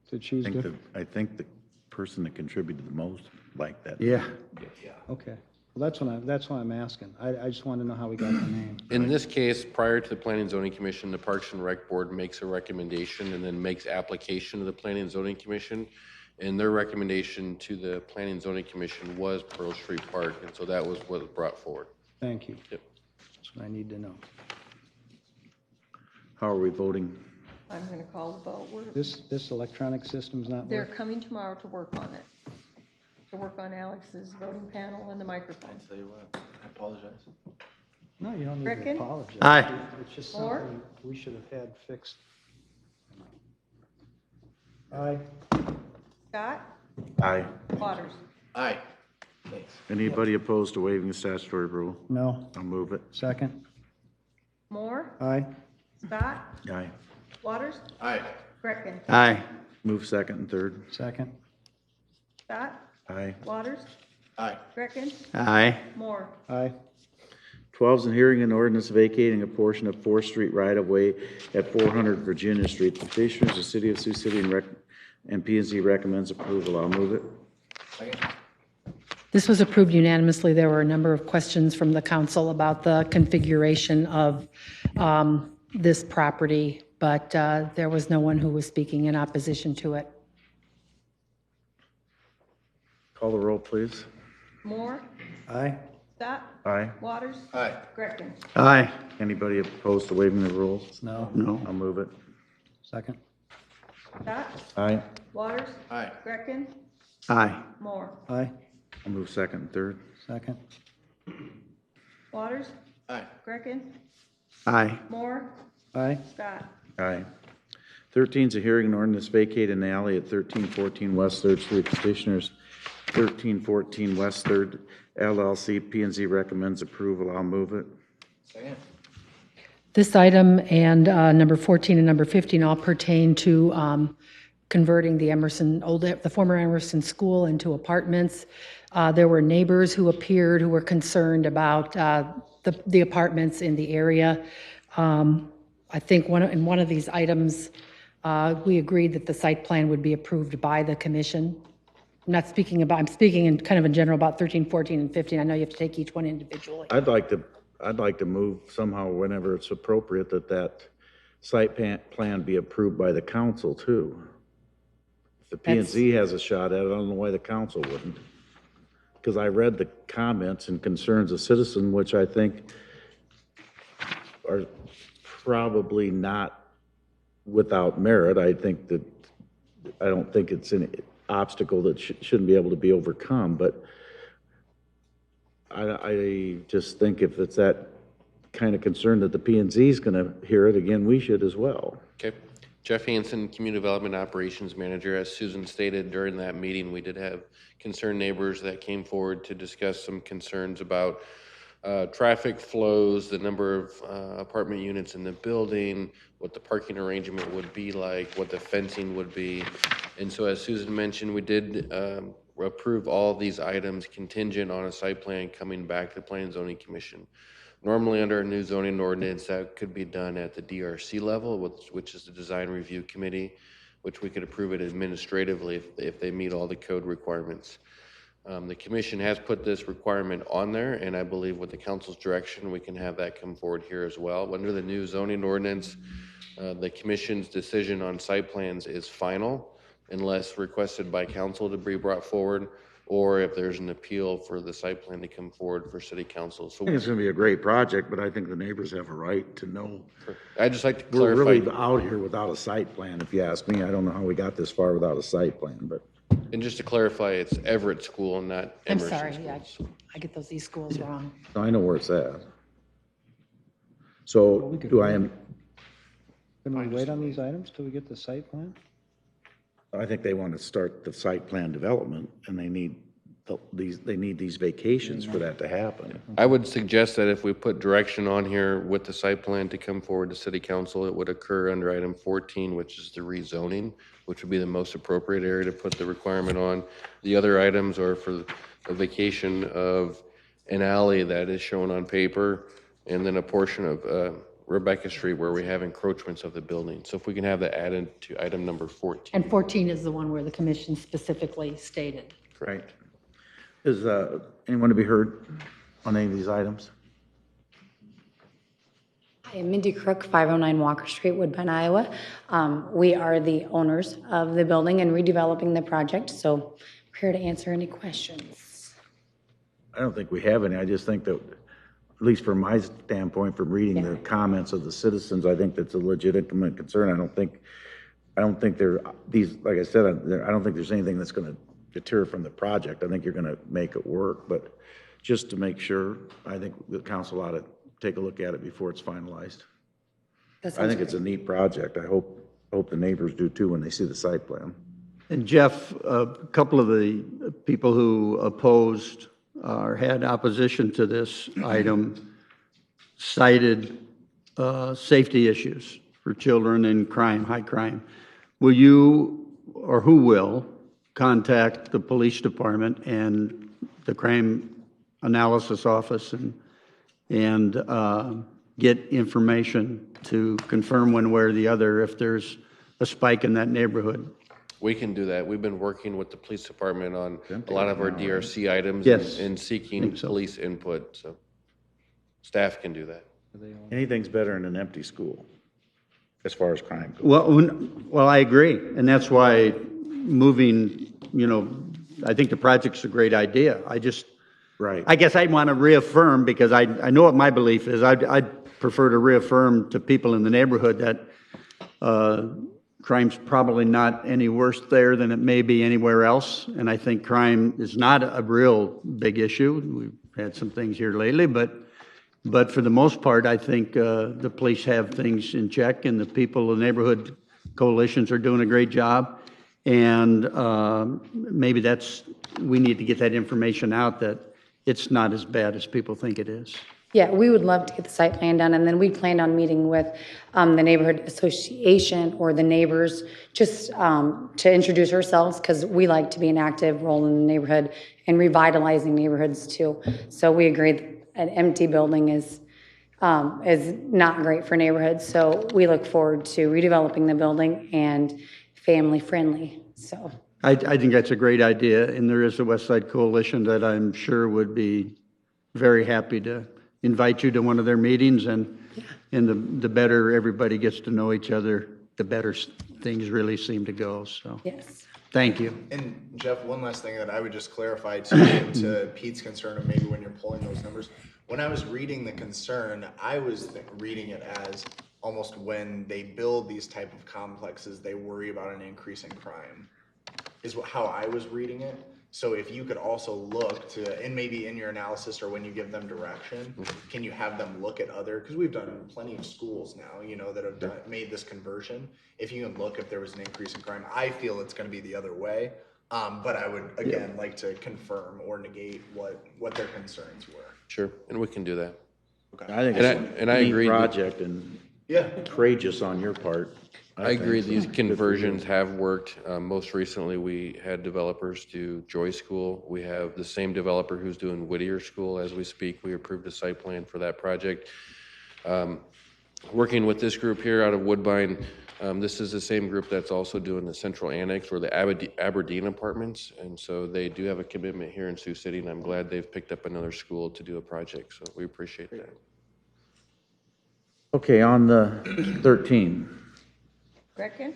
to choose? I think the person that contributed the most liked that. Yeah. Okay, well, that's why I'm asking. I just want to know how we got the name. In this case, prior to the Planning and Zoning Commission, the Parks and Rec Board makes a recommendation and then makes application to the Planning and Zoning Commission. And their recommendation to the Planning and Zoning Commission was Pearl Street Park, and so that was what was brought forward. Thank you. Yep. That's what I need to know. How are we voting? I'm gonna call the vote. This electronic system's not They're working? coming tomorrow to work on it. To work on Alex's voting panel and the microphone. Tell you what, I apologize. No, you don't need Greckin? to apologize. Aye. It's just Moore? something we should have had fixed. Aye. Scott? Aye. Waters? Aye. Thanks. Anybody opposed to waiving the statutory rule? No. I'll move it. Second? Moore? Aye. Scott? Aye. Waters? Aye. Greckin? Aye. Move second and third. Second? Scott? Aye. Waters? Aye. Greckin? Aye. Moore? Aye. 12 is a hearing and ordinance vacating a portion of 4th Street right-of-way at 400 Virginia Street. The petitioner is the City of Sioux City and P and Z recommends approval. I'll move it. Second. This was approved unanimously. There were a number of questions from the council about the configuration of this property, but there was no one who was speaking in opposition to it. Call the roll, please. Moore? Aye. Scott? Aye. Waters? Aye. Greckin? Aye. Anybody opposed to waiving the rules? No. No. I'll move it. Second? Scott? Aye. Waters? Aye. Greckin? Aye. Moore? Aye. I'll move second and third. Second? Waters? Aye. Greckin? Aye. Moore? Aye. Scott? Aye. 13 is a hearing and ordinance vacating an alley at 1314 West 3rd Street. Petitioners 1314 West 3rd LLC. P and Z recommends approval. I'll move it. Second. This item and number 14 and number 15 all pertain to converting the former Emerson School into apartments. There were neighbors who appeared who were concerned about the apartments in the area. I think in one of these items, we agreed that the site plan would be approved by the commission. I'm speaking in kind of in general about 13, 14, and 15. I know you have to take each one individually. I'd like to move somehow whenever it's appropriate that site plan be approved by the council too. If the P and Z has a shot at it, I don't know why the council wouldn't. Because I read the comments and concerns of citizens, which I think are probably not without merit. I don't think it's an obstacle that shouldn't be able to be overcome, but I just think if it's that kind of concern that the P and Z is going to hear it, again, we should as well. Okay. Jeff Hansen, Community Development Operations Manager. As Susan stated during that meeting, we did have concerned neighbors that came forward to discuss some concerns about traffic flows, the number of apartment units in the building, what the parking arrangement would be like, what the fencing would be. And so as Susan mentioned, we did approve all these items contingent on a site plan coming back to the Planning and Zoning Commission. Normally under a new zoning ordinance, that could be done at the DRC level, which is the Design Review Committee, which we could approve it administratively if they meet all the code requirements. The commission has put this requirement on there, and I believe with the council's direction, we can have that come forward here as well. Under the new zoning ordinance, the commission's decision on site plans is final unless requested by council to be brought forward, or if there's an appeal for the site plan to come forward for city council. So I think it's gonna be a great project, but I think the neighbors have a right to know. I'd just like to We're clarify. really out here without a site plan, if you ask me. I don't know how we got this far without a site plan, but. And just to clarify, it's Everett School and not I'm Emerson sorry, School. I get those these schools wrong. I know where it's at. So do I, Can we wait on these items till we get the site plan? I think they want to start the site plan development and they need these vacations for that to happen. I would suggest that if we put direction on here with the site plan to come forward to city council, it would occur under item 14, which is the rezoning, which would be the most appropriate area to put the requirement on. The other items are for a vacation of an alley that is shown on paper, and then a portion of Rebecca Street where we have encroachments of the building. So if we can have that added to item number 14. And 14 is the one where the commission specifically stated. Right. Is anyone to be heard on any of these items? Hi, I'm Mindy Crook, 509 Walker Street, Woodbine, Iowa. We are the owners of the building and redeveloping the project, so we're here to answer any questions. I don't think we have any. I just think that, at least from my standpoint, from reading the comments of the citizens, I think that's a legitimate concern. I don't think like I said, I don't think there's anything that's going to deter from the project. I think you're going to make it work, but just to make sure, I think the council ought to take a look at it before it's finalized. I think it's a neat project. I hope the neighbors do too when they see the site plan. And Jeff, a couple of the people who opposed or had opposition to this item cited safety issues for children and crime, high crime. Will you, or who will, contact the police department and the crime analysis office and get information to confirm one way or the other if there's a spike in that neighborhood? We can do that. We've been working with the police department on a lot of our DRC items Yes. and seeking police input, so staff can do that. Anything's better in an empty school as far as crime goes. Well, I agree, and that's why moving, I think the project's a great idea. Right. I guess I'd want to reaffirm, because I know what my belief is. I'd prefer to reaffirm to people in the neighborhood that crime's probably not any worse there than it may be anywhere else. And I think crime is not a real big issue. We've had some things here lately, but for the most part, I think the police have things in check, and the people, the neighborhood coalitions are doing a great job. And maybe we need to get that information out, that it's not as bad as people think it is. Yeah, we would love to get the site plan done, and then we planned on meeting with the neighborhood association or the neighbors just to introduce ourselves, because we like to be an active role in the neighborhood and revitalizing neighborhoods too. So we agree that an empty building is not great for neighborhoods. So we look forward to redeveloping the building and family friendly. So I think that's a great idea, and there is a West Side Coalition that I'm sure would be very happy to invite you to one of their meetings, and the better everybody gets to know each other, the better things really seem to go, so. Yes. Thank you. And Jeff, one last thing that I would just clarify to Pete's concern of maybe when you're pulling those numbers. When I was reading the concern, I was reading it as almost when they build these type of complexes, they worry about an increase in crime, is how I was reading it. So if you could also look to, and maybe in your analysis or when you give them direction, can you have them look at other, because we've done plenty of schools now, that have made this conversion. If you can look if there was an increase in crime, I feel it's going to be the other way. But I would, again, like to confirm or negate what their concerns were. Sure, and we can do that. Okay. I think it's I a neat agree. project and courageous on your part. I agree, these conversions have worked. Most recently, we had developers do Joy School. We have the same developer who's doing Whittier School as we speak. We approved a site plan for that project. Working with this group here out of Woodbine, This is the same group that's also doing the Central Annex or the Aberdeen Apartments. And so they do have a commitment here in Sioux City, and I'm glad they've picked up another school to do a project. So we appreciate that. Okay, on the 13. Greckin,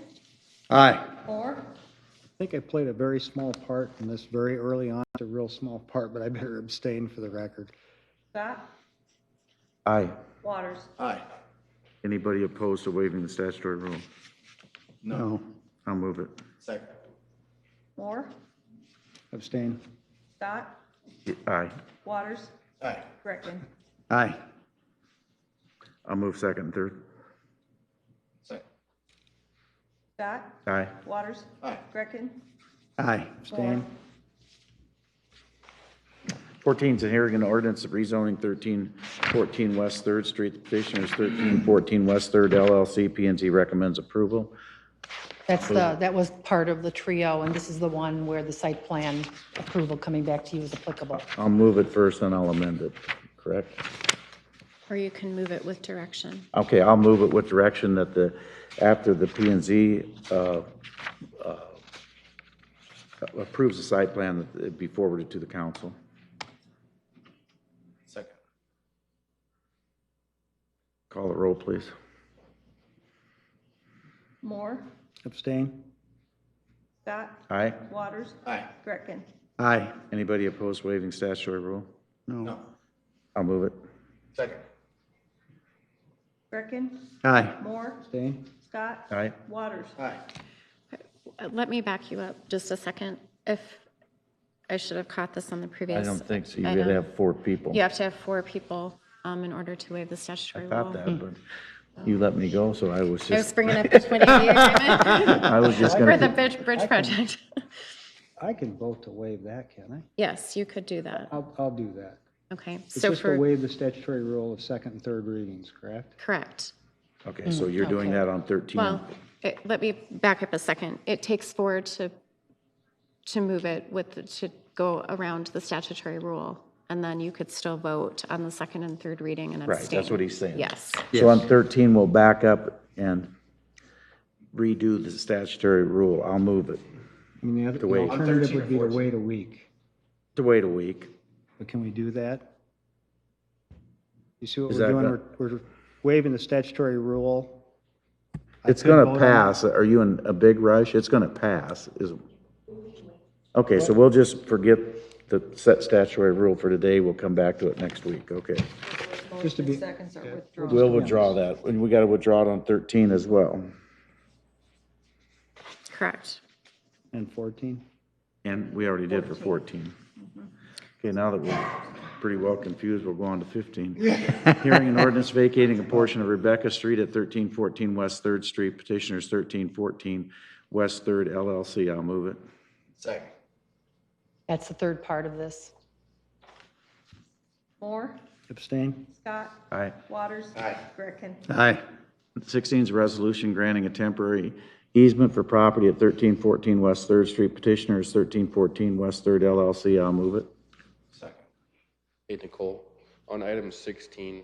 Aye. Moore, I think I played a very small part in this very early on. It's a real small part, but I better abstain for the record. Scott, Aye. Waters. Aye. Anybody opposed to waiving the statutory rule? No. I'll move it. Second. Moore, Abstain. Scott, Aye. Waters, Aye. Greckin. Aye. I'll move second and third. Second. Scott, Aye. Waters, Aye. Greckin, Aye. Abstain. 14 is a hearing and ordinance of rezoning 1314 West Third Street. The petitioner is 1314 West Third LLC. P and Z recommends approval. That was part of the trio, and this is the one where the site plan approval coming back to you is applicable. I'll move it first, then I'll amend it, correct? Or you can move it with direction. Okay, I'll move it with direction that after the P and Z approves the site plan, that it be forwarded to the council. Second. Call the roll, please. Moore, Abstain. Scott, Aye. Waters, Aye. Greckin. Aye. Anybody opposed to waiving statutory rule? No. I'll move it. Second. Greckin, Aye. Moore, Abstain. Scott, Aye. Waters. Aye. Let me back you up just a second. If, I should have caught this on the I previous. don't think so. You item. gotta have 4 people. You have to have 4 people in order to waive the I statutory rule. thought that, but you let me go, so I was I was just, bringing up the 20-day agreement. I was just For the gonna, bridge project. I can vote to waive that, can I? Yes, you could do that. I'll do that. Okay, It's so just to for, waive the statutory rule of second and third readings, correct? correct. okay, so you're doing okay. that on 13. Well, let me back up a second. It takes 4 to move it to go around the statutory rule. And then you could still vote on the second and third reading and abstain. Right, that's what he's saying. Yes. So on 13, we'll back up and redo the statutory rule. I'll move it I mean, the To waive. alternative 13 or would be to 14. wait a week, to wait a week. but can we do that? You see what Is we're that doing? go- We're waiving the statutory rule. I It's could gonna vote on it. pass. Are you in a big rush? It's gonna pass. Okay, so we'll just forget the set statutory rule for today. We'll come back to it next week. Okay. Just to be- Seconds are withdrawn. We'll withdraw that, and we gotta withdraw it on 13 as well. Correct. And 14? And we already did for 14. Okay, now that we're pretty well confused, we'll go on to 15. Hearing an ordinance vacating a portion of Rebecca Street at 1314 West Third Street. Petitioners 1314 West Third LLC. I'll move it. Second. That's the third part of this. Moore, Abstain? Scott, Aye. Waters, Aye. Greckin. Aye. 16 is a resolution granting a temporary easement for property at 1314 West Third Street. Petitioners 1314 West Third LLC. I'll move it. Second. Hey, Nicole, on item 16,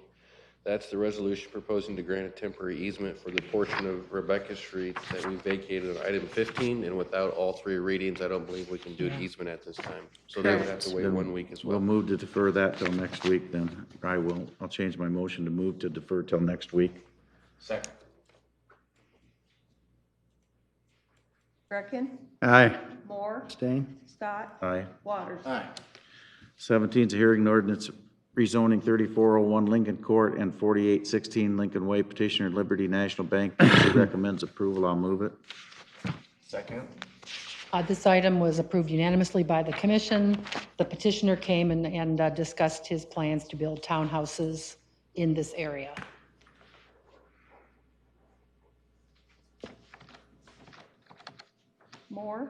that's the resolution proposing to grant a temporary easement for the portion of Rebecca Street that we vacated on item 15, and without all 3 readings, I don't believe we can do an easement at this time. So they would have to wait Then 1 week as We'll well. move to defer that till next week then. I will. I'll change my motion to move to defer till next week. Second. Greckin, Aye. Moore, Abstain? Scott, Aye. Waters. Aye. 17 is a hearing and ordinance rezoning 3401 Lincoln Court and 4816 Lincoln Way. Petitioner Liberty National Bank recommends approval. I'll move it. Second. This item was approved unanimously by the commission. The petitioner came and discussed his plans to build townhouses in this area. Moore,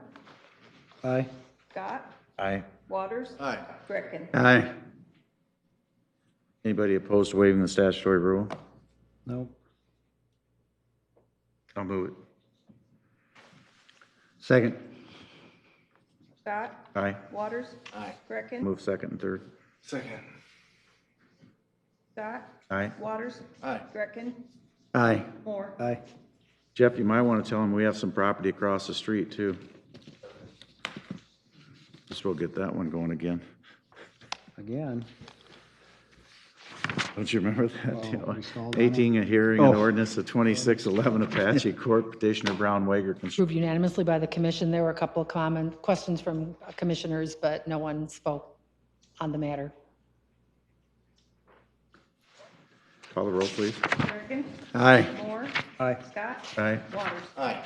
Aye. Scott, Aye. Waters, Aye. Greckin. Aye. Anybody opposed to waiving the statutory rule? No. I'll move it. Second. Scott, Aye. Waters, Aye. Greckin. Move second and third. Second. Scott, Aye. Waters, Aye. Greckin, Aye. Moore. Aye. Jeff, you might want to tell them we have some property across the street too. Just we'll get that one going again. Again, Don't you remember that? Well, we stalled on it. 18, a hearing and Oh. ordinance of 2611 Apache Court Petitioner Brown Wager. Approved unanimously by the commission. There were a couple of questions from commissioners, but no one spoke on the matter. Call the roll, please. Durkin? Aye. Moore? Aye. Scott? Aye. Waters? Aye.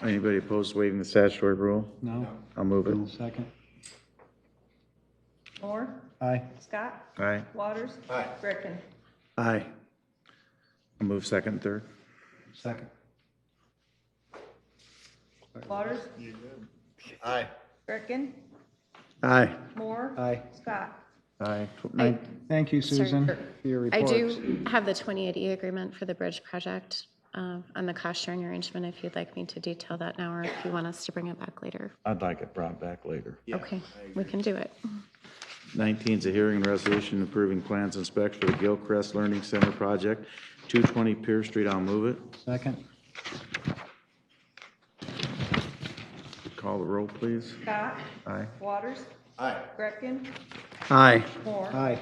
Anybody opposed to waiving the statutory rule? No? I'll move it. Second. Moore? Aye. Scott? Aye. Waters? Aye. Greckin? Aye. I'll move second and third. Second. Waters? Aye. Greckin? Aye. Moore? Aye. Scott? Aye. Thank you, Susan, Sorry. for your I report. do have the 28E agreement for the bridge project on the cost sharing arrangement, if you'd like me to detail that now, or if you want us to bring it back later. I'd like it brought back later. Okay, we can do it. 19 is a hearing and resolution approving plans and specs for the Gilchrist Learning Center project, 220 Pierce Street. I'll move it. Second. Call the roll, please. Scott? Aye. Waters? Aye. Greckin? Aye. Moore? Aye.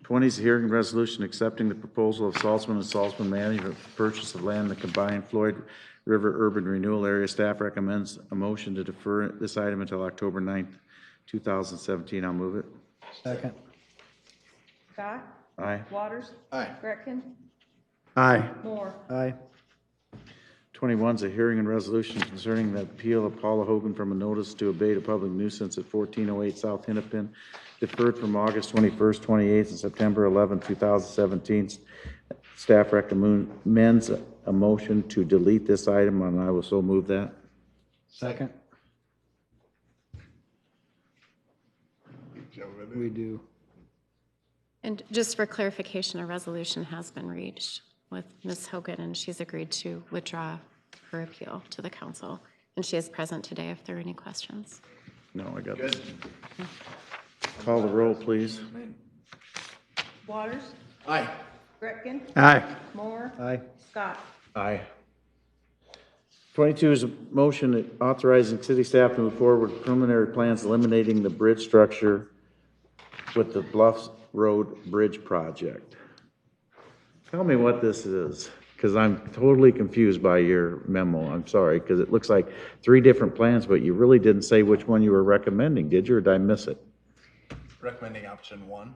20 is a hearing and resolution accepting the proposal of Saltzman and Saltzman Management for purchase of land in the combined Floyd River Urban Renewal Area. Staff recommends a motion to defer this item until October 9th, 2017. I'll move it. Second. Scott? Aye. Waters? Aye. Greckin? Aye. Moore? Aye. 21 is a hearing and resolution concerning the appeal of Paula Hogan from a notice to abate a public nuisance at 1408 South Hennepin, deferred from August 21st, 28th, and September 11th, 2017. Staff recommends a motion to delete this item, and I will so move that. Second. We do. And just for clarification, a resolution has been reached with Ms. Hogan, and she's agreed to withdraw her appeal to the council. And she is present today if there are any questions. No, I got this. Call the roll, please. Waters? Aye. Greckin? Aye. Moore? Aye. Scott? Aye. 22 is a motion authorizing city staff to move forward with preliminary plans eliminating the bridge structure with the Bluffs Road Bridge project. Tell me what this is, because I'm totally confused by your memo. I'm sorry, because it looks like 3 different plans, but you really didn't say which one you were recommending, did you, or did I miss it? Recommending option 1.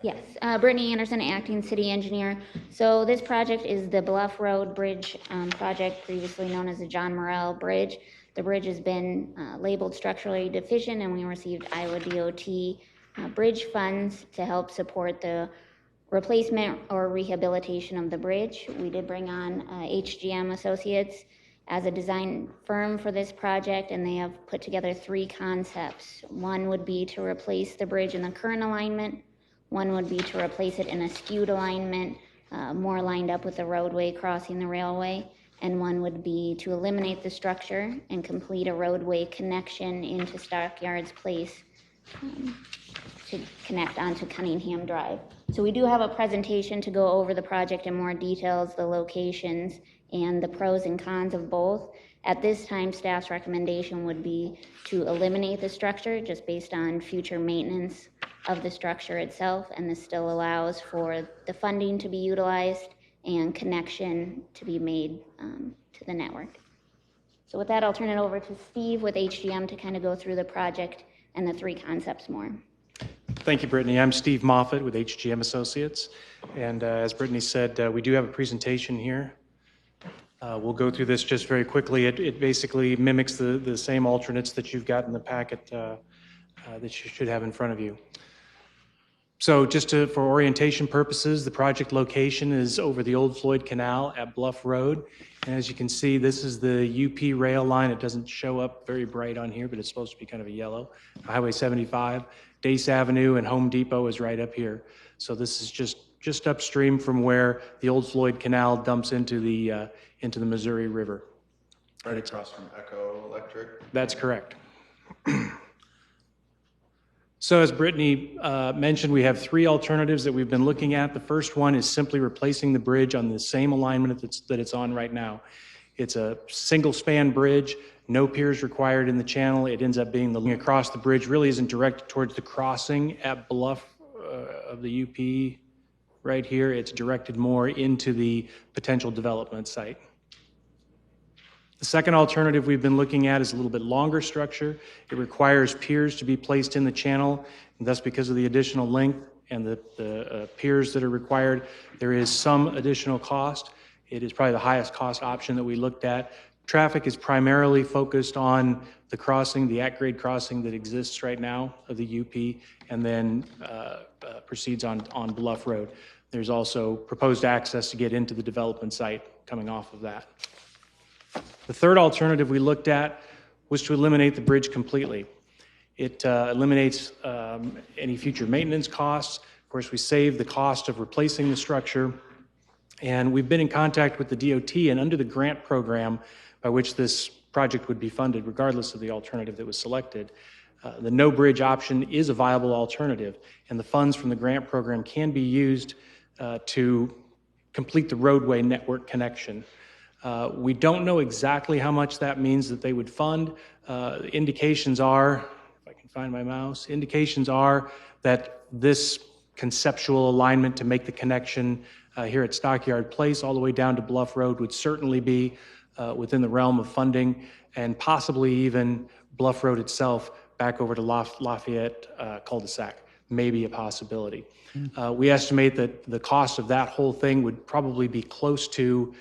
Yes, Brittany Anderson, acting city engineer. So this project is the Bluff Road Bridge project, previously known as the John Morrell Bridge. The bridge has been labeled structurally deficient, and we received Iowa DOT bridge funds to help support the replacement or rehabilitation of the bridge. We did bring on HGM Associates as a design firm for this project, and they have put together 3 concepts. One would be to replace the bridge in the current alignment. One would be to replace it in a skewed alignment, more lined up with the roadway crossing the railway. And one would be to eliminate the structure and complete a roadway connection into Stockyards Place to connect onto Cunningham Drive. So we do have a presentation to go over the project in more details, the locations, and the pros and cons of both. At this time, staff's recommendation would be to eliminate the structure just based on future maintenance of the structure itself, and this still allows for the funding to be utilized and connection to be made to the network. So with that, I'll turn it over to Steve with HGM to kind of go through the project and the 3 concepts more. Thank you, Brittany. I'm Steve Moffett with HGM Associates. And as Brittany said, we do have a presentation here. We'll go through this just very quickly. It basically mimics the same alternates that you've got in the packet that you should have in front of you. So just for orientation purposes, the project location is over the old Floyd Canal at Bluff Road. And as you can see, this is the UP rail line. It doesn't show up very bright on here, but it's supposed to be kind of a yellow. Highway 75, Dace Avenue, and Home Depot is right up here. So this is just upstream from where the old Floyd Canal dumps into the Missouri River. Right across from Echo Electric. That's correct. So as Brittany mentioned, we have three alternatives that we've been looking at. The first one is simply replacing the bridge on the same alignment that it's on right now. It's a single span bridge, no piers required in the channel. It ends up being the link across the bridge really isn't directed towards the crossing at Bluff of the UP right here. It's directed more into the potential development site. The second alternative we've been looking at is a little bit longer structure. It requires piers to be placed in the channel, and thus because of the additional length and the piers that are required, there is some additional cost. It is probably the highest cost option that we looked at. Traffic is primarily focused on the crossing, the at-grade crossing that exists right now of the UP, and then proceeds on Bluff Road. There's also proposed access to get into the development site coming off of that. The third alternative we looked at was to eliminate the bridge completely. It eliminates any future maintenance costs. Of course, we save the cost of replacing the structure. And we've been in contact with the DOT, and under the grant program by which this project would be funded, regardless of the alternative that was selected, the no bridge option is a viable alternative. And the funds from the grant program can be used to complete the roadway network connection. We don't know exactly how much that means that they would fund. Indications are, if I can find my mouse, indications are that this conceptual alignment to make the connection here at Stockyard Place all the way down to Bluff Road would certainly be within the realm of funding, and possibly even Bluff Road itself back over to Lafayette cul-de-sac may be a possibility. We estimate that the cost of that whole thing would probably be close to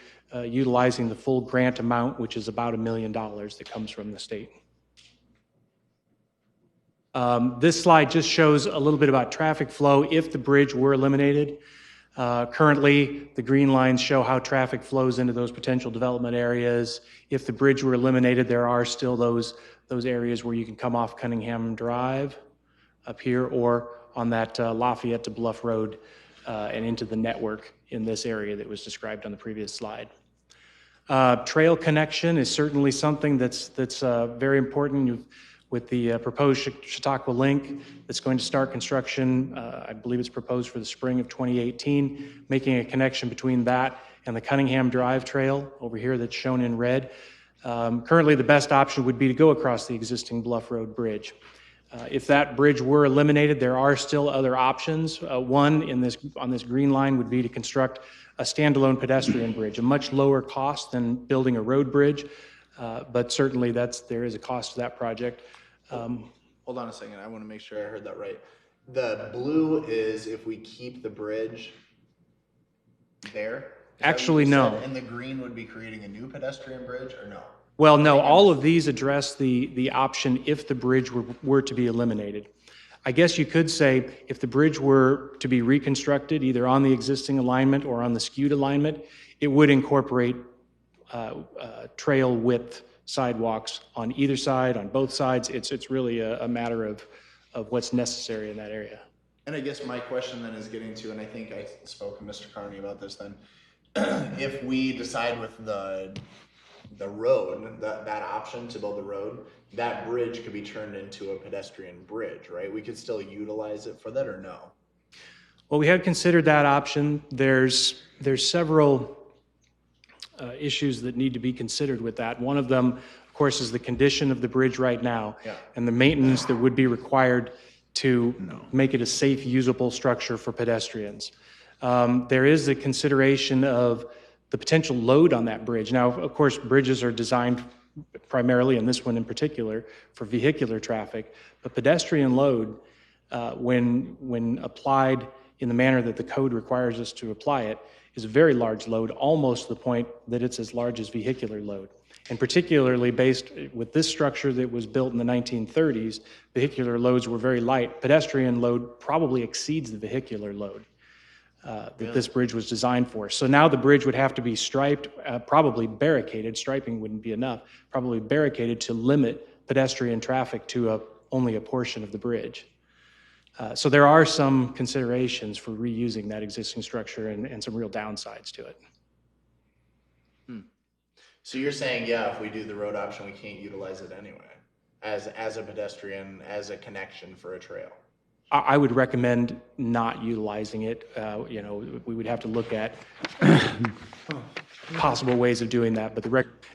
utilizing the full grant amount, which is about $1 million that comes from the state. This slide just shows a little bit about traffic flow if the bridge were eliminated. Currently, the green lines show how traffic flows into those potential development areas. If the bridge were eliminated, there are still those areas where you can come off Cunningham Drive up here, or on that Lafayette to Bluff Road and into the network in this area that was described on the previous slide. Trail connection is certainly something that's very important. With the proposed Chautauqua Link that's going to start construction, I believe it's proposed for the spring of 2018, making a connection between that and the Cunningham Drive Trail over here that's shown in red. Currently, the best option would be to go across the existing Bluff Road Bridge. If that bridge were eliminated, there are still other options. One on this green line would be to construct a standalone pedestrian bridge, a much lower cost than building a road bridge, but certainly there is a cost to that project. Hold on a second, I want to make sure I heard that right. The blue is if we keep the bridge there? Actually, no. And the green would be creating a new pedestrian bridge, or no? Well, no, all of these address the option if the bridge were to be eliminated. I guess you could say if the bridge were to be reconstructed, either on the existing alignment or on the skewed alignment, it would incorporate trail width sidewalks on either side, on both sides. It's really a matter of what's necessary in that area. And I guess my question then is getting to, and I think I spoke to Mr. Carney about this then, if we decide with the road, that option to build the road, that bridge could be turned into a pedestrian bridge, right? We could still utilize it for that, or no? Well, we had considered that option. There's several issues that need to be considered with that. One of them, of course, is the condition of the bridge right now, and the maintenance that would be required to make it a safe, usable structure for pedestrians. There is the consideration of the potential load on that bridge. Now, of course, bridges are designed primarily, and this one in particular, for vehicular traffic, but pedestrian load, when applied in the manner that the code requires us to apply it, is a very large load, almost to the point that it's as large as vehicular load. And particularly based with this structure that was built in the 1930s, vehicular loads were very light. Pedestrian load probably exceeds the vehicular load that this bridge was designed for. So now the bridge would have to be striped, probably barricaded. Striping wouldn't be enough, probably barricaded to limit pedestrian traffic to only a portion of the bridge. So there are some considerations for reusing that existing structure and some real downsides to it. So you're saying, yeah, if we do the road option, we can't utilize it anyway, as a pedestrian, as a connection for a trail? I would recommend not utilizing it. You know, we would have to look at possible ways of doing that, but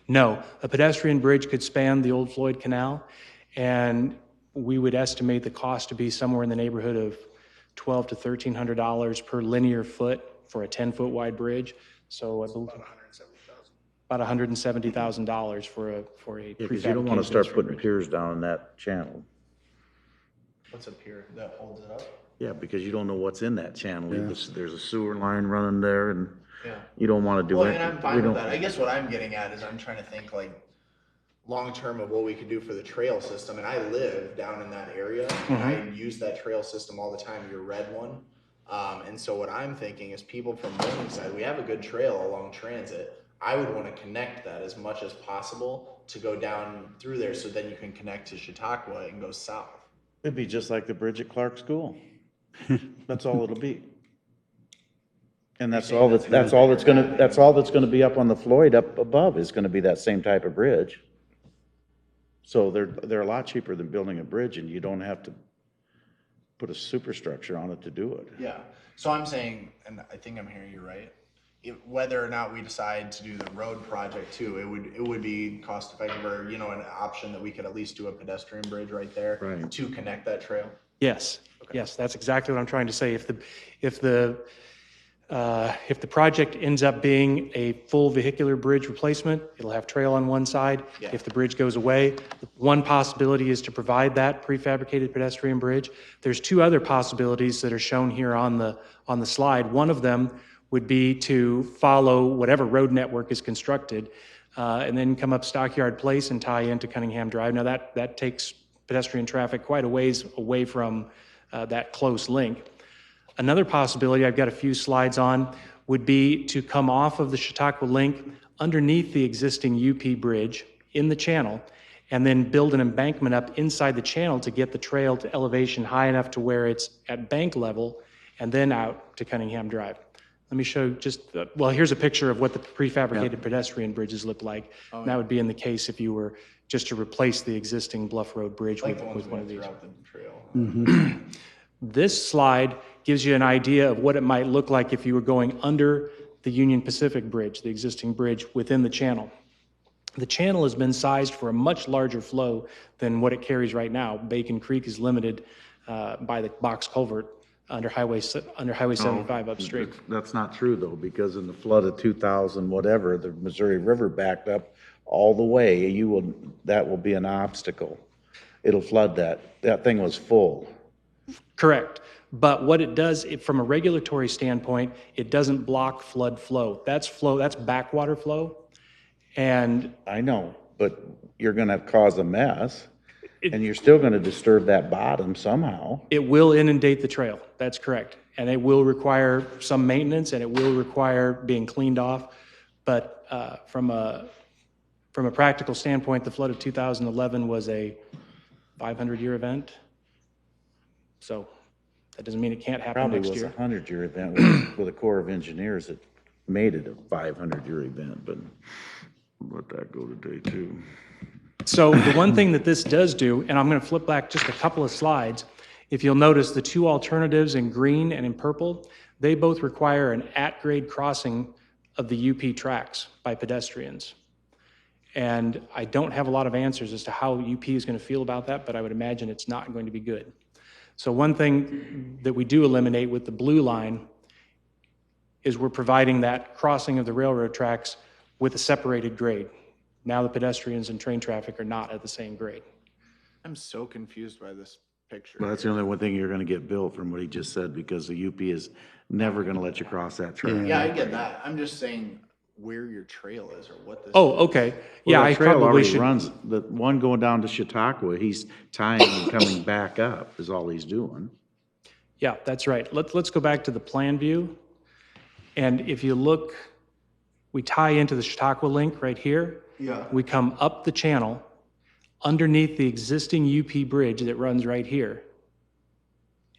no, a pedestrian bridge could span the old Floyd Canal, and we would estimate the cost to be somewhere in the neighborhood of $1,200 to $1,300 per linear foot for a 10-foot wide bridge. So I believe about $170,000 for a Yeah, because you don't want to prefabricated start pedestrian putting bridge. piers down in that channel. What's up here that holds it up? Yeah, because you don't know what's in that channel. Yeah. There's a sewer line running there, and Yeah. you don't want to do Well, it. and I'm We fine with don't- that. I guess what I'm getting at is I'm trying to think like long-term of what we could do for the trail system. And I live down in that area and I use that trail system all the time, your red one. And so what I'm thinking is people from Morningside, we have a good trail along Transit. I would want to connect that as much as possible to go down through there so then you can connect to Chautauqua and go south. It'd be just like the bridge at Clark School. That's all it'll be. And that's all that's all that's gonna be up on the Floyd up above is gonna be that same type of bridge. So they're a lot cheaper than building a bridge, and you don't have to put a superstructure on it to do it. Yeah. So I'm saying, and I think I'm hearing you right, whether or not we decide to do the road project too, it would be cost effective, or, you know, an option that we could at least do a pedestrian bridge right there Right. to connect that trail. Yes, yes, that's exactly what I'm trying to say. If the project ends up being a full vehicular bridge replacement, it'll have trail on one side. Yeah. If the bridge goes away, one possibility is to provide that prefabricated pedestrian bridge. There's two other possibilities that are shown here on the slide. One of them would be to follow whatever road network is constructed, and then come up Stockyard Place and tie into Cunningham Drive. Now that takes pedestrian traffic quite a ways away from that close link. Another possibility I've got a few slides on would be to come off of the Chautauqua Link underneath the existing UP bridge in the channel, and then build an embankment up inside the channel to get the trail to elevation high enough to where it's at bank level, and then out to Cunningham Drive. Let me show well, here's a picture of what the prefabricated pedestrian bridges look like. And that would be in the case if you were just to replace the existing Bluff Road Bridge Like the with ones one of we these. have throughout the trail. This slide gives you an idea of what it might look like if you were going under the Union Pacific Bridge, the existing bridge within the channel. The channel has been sized for a much larger flow than what it carries right now. Bacon Creek is limited by the box culvert under Highway 75 upstream. That's not true though, because in the flood of 2000, whatever, the Missouri River backed up all the way. That will be an obstacle. It'll flood that. That thing was full. Correct. But what it does, from a regulatory standpoint, it doesn't block flood flow. That's backwater flow. And I know, but you're gonna cause a mess, and you're still gonna disturb that bottom somehow. it will inundate the trail. That's correct. And it will require some maintenance, and it will require being cleaned off. But from a practical standpoint, the flood of 2011 was a 500-year event. So that doesn't mean it can't happen Probably next was year. 100-year event with a Corps of Engineers that made it a 500-year event, but let that go today too. So the one thing that this does do, and I'm going to flip back just a couple of slides, if you'll notice the two alternatives in green and in purple, they both require an at-grade crossing of the UP tracks by pedestrians. And I don't have a lot of answers as to how UP is going to feel about that, but I would imagine it's not going to be good. So one thing that we do eliminate with the blue line is we're providing that crossing of the railroad tracks with a separated grade. Now the pedestrians and train traffic are not at the same grade. I'm so confused by this picture. Well, that's the only one thing you're gonna get billed from what he just said, because the UP is never gonna let you cross that track. Yeah, I get that. I'm just saying where your trail is or what this. Oh, okay. Yeah, Well, I the trail probably already should. runs, the one going down to Chautauqua, he's tying and coming back up is all he's doing. Yeah, that's right. Let's go back to the plan view. And if you look, we tie into the Chautauqua link right here. Yeah. We come up the channel underneath the existing UP bridge that runs right here.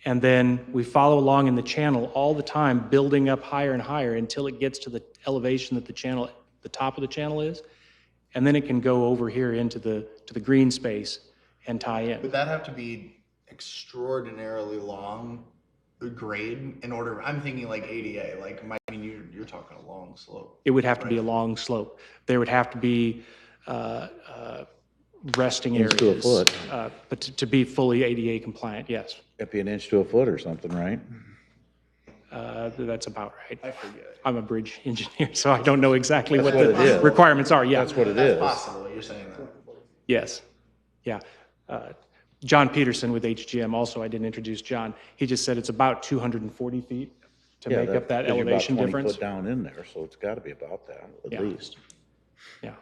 And then we follow along in the channel all the time, building up higher and higher until it gets to the elevation that the top of the channel is. And then it can go over here into the green space and tie in. Would that have to be extraordinarily long grade in order, I'm thinking like ADA, like, I mean, you're talking a long slope. It would have to be a right? long slope. There would have to be resting Inch to a areas. foot. But to be fully ADA compliant, yes. It'd be an inch to a foot or something, right? That's about right. I forget. I'm a bridge engineer, so I don't know exactly That's what what it the is. requirements are, yeah. That's what it That's is. possible, you're saying that. Yes, yeah. John Peterson with HGM also, I didn't introduce John. He just said it's about 240 feet to Yeah, make up that gives you about elevation 20 difference. foot down in there, so it's gotta be about that, Yeah. at least. Yeah.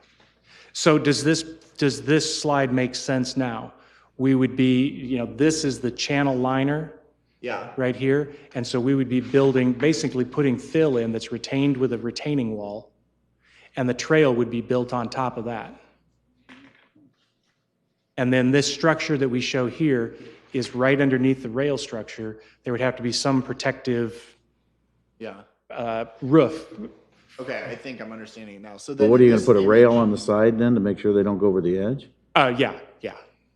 So does this slide make sense now? We would be, you know, this is the channel liner Yeah. right here. And so we would be building, basically putting fill in that's retained with a retaining wall. And the trail would be built on top of that. And then this structure that we show here is right underneath the rail structure. There would have to be some protective Yeah. roof. Okay, I think I'm understanding it now. So But then what are you in gonna this put, a rail image- on the side then to make sure they don't go over the edge?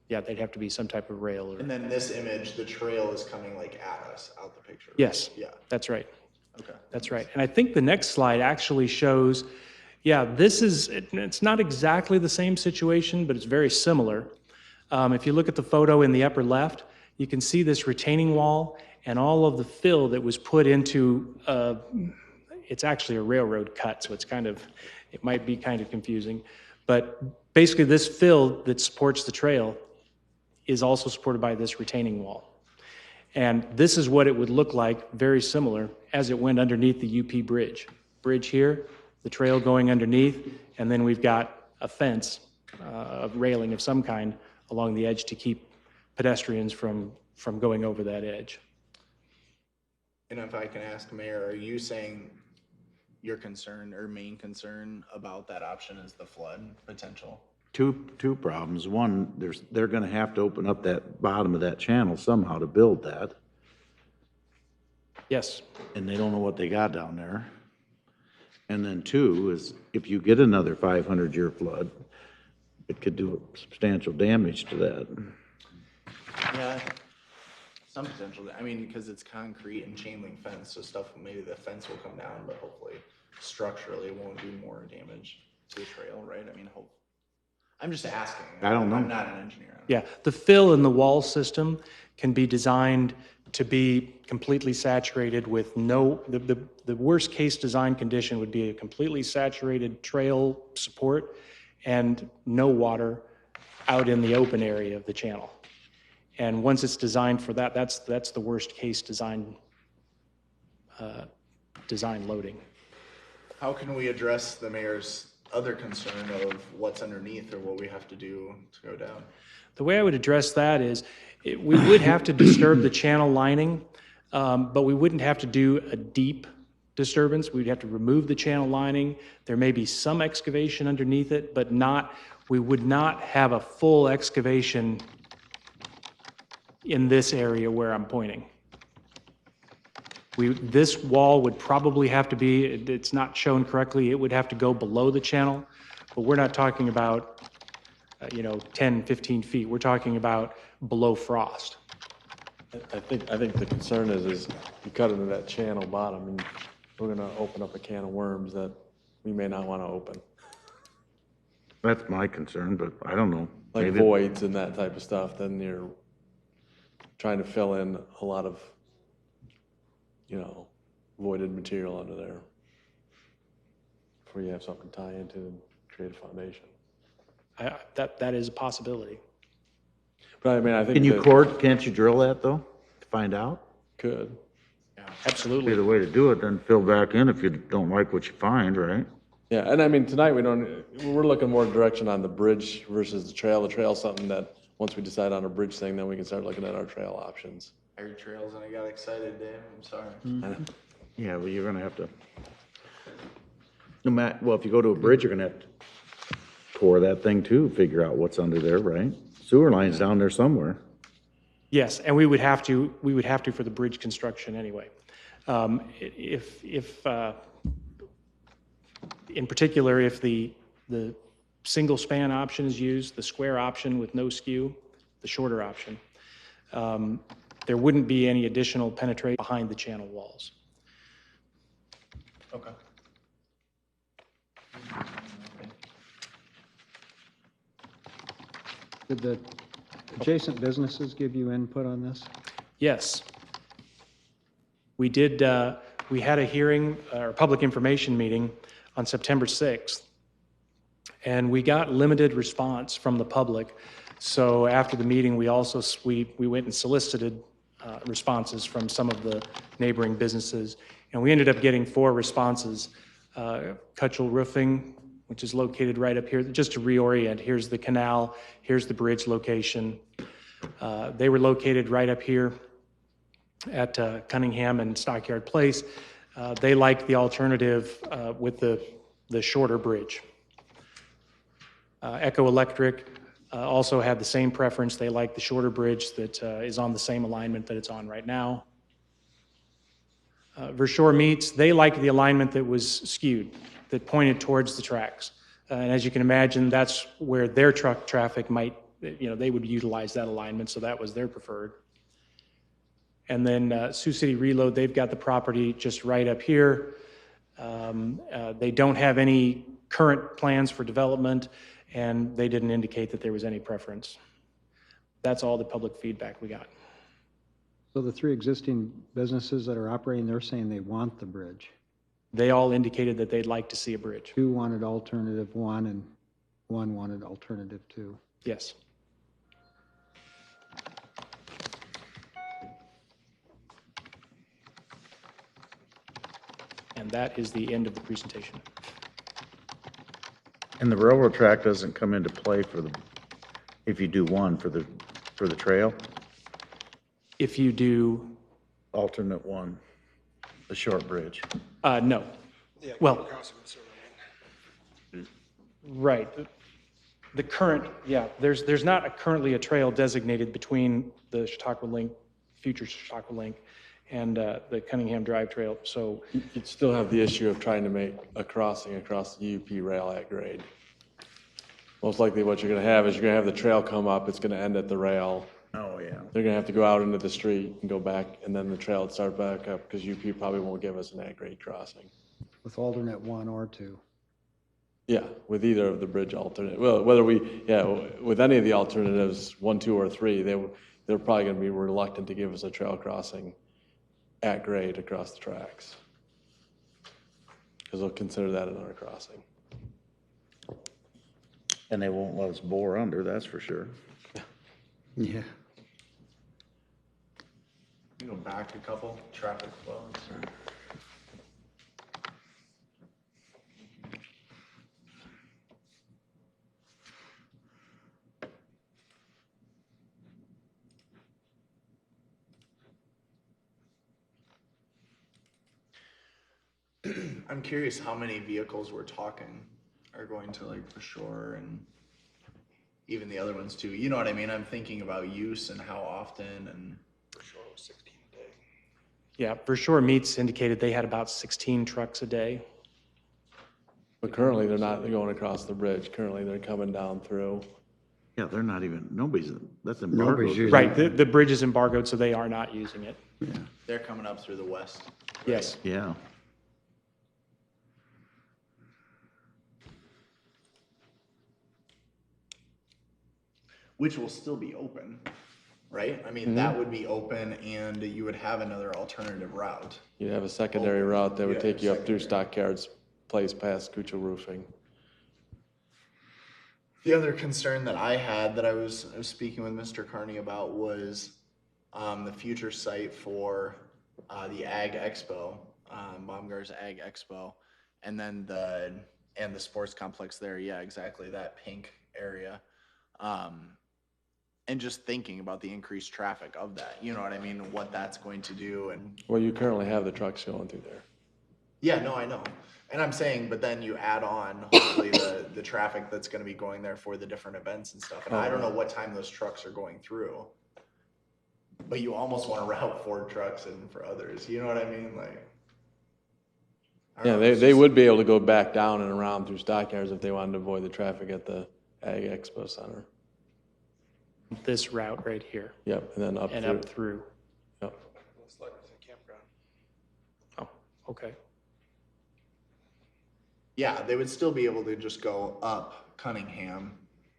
Yeah, they'd have to be some type of rail or. And then this image, the trail is coming like at us out the picture. right? Yes. Yeah. That's right. Okay. That's right. And I think the next slide actually shows, it's not exactly the same situation, but it's very similar. If you look at the photo in the upper left, you can see this retaining wall and all of the fill that was put into, it's actually a railroad cut, so it might be kind of confusing. But basically this fill that supports the trail is also supported by this retaining wall. And this is what it would look like, very similar, as it went underneath the UP bridge. Bridge here, the trail going underneath, and then we've got a fence, a railing of some kind along the edge to keep pedestrians from going over that edge. And if I can ask, Mayor, are you saying your concern or main concern about that option is the flood potential? Two problems. One, they're gonna have to open up that bottom of that channel somehow to build that, Yes. and they don't know what they got down there. And then two is, if you get another 500-year flood, it could do substantial damage to that. Yeah, some potential. I mean, because it's concrete and chain link fence, so stuff, maybe the fence will come down, but hopefully structurally it won't do more damage to the trail, right? I mean, I'm just asking. I don't know. I'm not an engineer. Yeah, the fill in the wall system can be designed to be completely saturated with the worst case design condition would be a completely saturated trail support and no water out in the open area of the channel. And once it's designed for that, that's the worst case design loading. How can we address the mayor's other concern of what's underneath or what we have to do to go down? The way I would address that is, we would have to disturb the channel lining, but we wouldn't have to do a deep disturbance. We'd have to remove the channel lining. There may be some excavation underneath it, but we would not have a full excavation in this area where I'm pointing. This wall would probably have to be, it's not shown correctly, it would have to go below the channel, but we're not talking about 10, 15 feet. We're talking about below frost. I think the concern is you cut into that channel bottom and we're gonna open up a can of worms that we may not wanna open. That's my concern, but I don't know. Like Maybe- voids and that type of stuff, then you're trying to fill in a lot of, voided material under there before you have something to tie into and create a foundation. That is a possibility. But I mean, I think. Can't you drill that though, to find out? Could. Absolutely. Be the way to do it, then fill back in if you don't like what you find, right? Yeah, and I mean, tonight we're looking more direction on the bridge versus the trail. The trail's something that, once we decide on a bridge thing, then we can start looking at our trail options. I heard trails and I got excited, Dave. I'm sorry. I know. Yeah, well, you're gonna have to, if you go to a bridge, you're gonna have to core that thing too, figure out what's under there, right? Sewer line's down there somewhere. Yes, and we would have to for the bridge construction anyway. If in particular, if the single span option is used, the square option with no skew, the shorter option, There wouldn't be any additional penetration behind the channel walls. Okay. Did the adjacent businesses give you input on this? Yes. We did, we had a hearing, or public information meeting on September 6th, and we got limited response from the public. So after the meeting, we also, we went and solicited responses from some of the neighboring businesses, and we ended up getting 4 responses. Cutchell Roofing, which is located right up here, just to reorient, here's the canal, here's the bridge location. They were located right up here at Cunningham and Stockyard Place. They liked the alternative with the shorter bridge. Echo Electric also had the same preference. They liked the shorter bridge that is on the same alignment that it's on right now. Versure Meats, they liked the alignment that was skewed, that pointed towards the tracks. And as you can imagine, that's where their truck traffic might, they would utilize that alignment, so that was their preferred. And then Sioux City Reload, they've got the property just right up here. They don't have any current plans for development, and they didn't indicate that there was any preference. That's all the public feedback we got. So the 3 existing businesses that are operating, they're saying they want the bridge. They all indicated that they'd like to see a bridge. 2 wanted alternative 1 and 1 wanted alternative 2. Yes. And that is the end of the presentation. And the railroad track doesn't come into play for the, if you do one for the trail? If you do? Alternate 1, the short bridge. No. Well, right. The current, yeah, there's not currently a trail designated between the Chautauqua Link, future Chautauqua Link, and the Cunningham Drive Trail, so. You'd still have the issue of trying to make a crossing across the UP rail at grade. Most likely what you're gonna have is you're gonna have the trail come up, it's gonna end at the rail. Oh, yeah. They're gonna have to go out into the street and go back, and then the trail would start back up, because UP probably won't give us an at-grade crossing. With alternate 1 or 2. Yeah, with either of the bridge alternate, well, whether with any of the alternatives, 1, 2, or 3, they're probably gonna be reluctant to give us a trail crossing at grade across the tracks. Because they'll consider that another crossing. And they won't let us bore under, that's for sure. Yeah. Go back a couple, traffic flows. I'm curious how many vehicles we're talking are going to like Versure and even the other ones too. You know what I mean? I'm thinking about use and how often and. Versure was 16 a day. Yeah, Versure Meats indicated they had about 16 trucks a day. But currently, they're not going across the bridge. Currently, they're coming down through. Yeah, they're not even, that's embargoed. Nobody's using Right, the bridge is embargoed, so they are not using it. Yeah. They're coming up through the west. Yes. Yeah. Which will still be open, right? I mean, that would be open and you would have another alternative route. You'd have a secondary route that would take you up through Stockyard's Place past Cutchell Roofing. The other concern that I had that I was speaking with Mr. Carney about was the future site for the Ag Expo, Baumgart's Ag Expo, and then the sports complex there. Yeah, exactly, that pink area. And just thinking about the increased traffic of that, you know what I mean, what that's going to do. And Well, you currently have the trucks going through there. yeah, no, I know. And I'm saying, but then you add on hopefully the traffic that's going to be going there for the different events and stuff. And I don't know what time those trucks are going through, but you almost want to route Ford trucks and for others. You know what I mean? Like, Yeah, they would be able to go back down and around through Stockyards if they wanted to avoid the traffic at the Ag Expo Center. this route right here Yep, and then up and through. up through. Yep. Oh, okay. Yeah, they would still be able to just go up Cunningham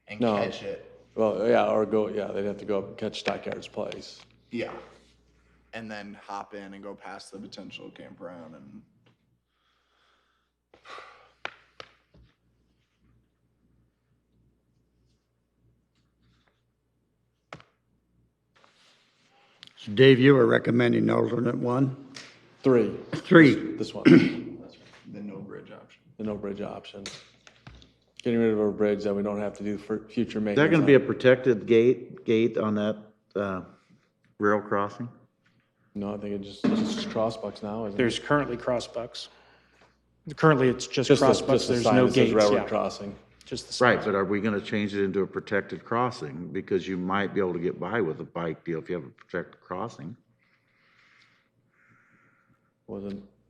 and No. catch it. Well, yeah, or go, yeah, they'd have to go up and catch Stockyards Place. Yeah. And then hop in and go past the potential campground and. So Dave, you were recommending alternate one? Three. Three. This one. The no bridge option. The no bridge option. Getting rid of a bridge that we don't have to do for future Is maintenance. that gonna be a on. protected gate on that, rail crossing? No, I think it's just crossbucks now, isn't it? There's currently crossbucks. Currently, it's just Just the crossbucks, there's sign no that says gates, railroad yeah. crossing. Just the sign. Right, but are we gonna change it into a protected crossing? Because you might be able to get by with a bike deal if you have a protected crossing.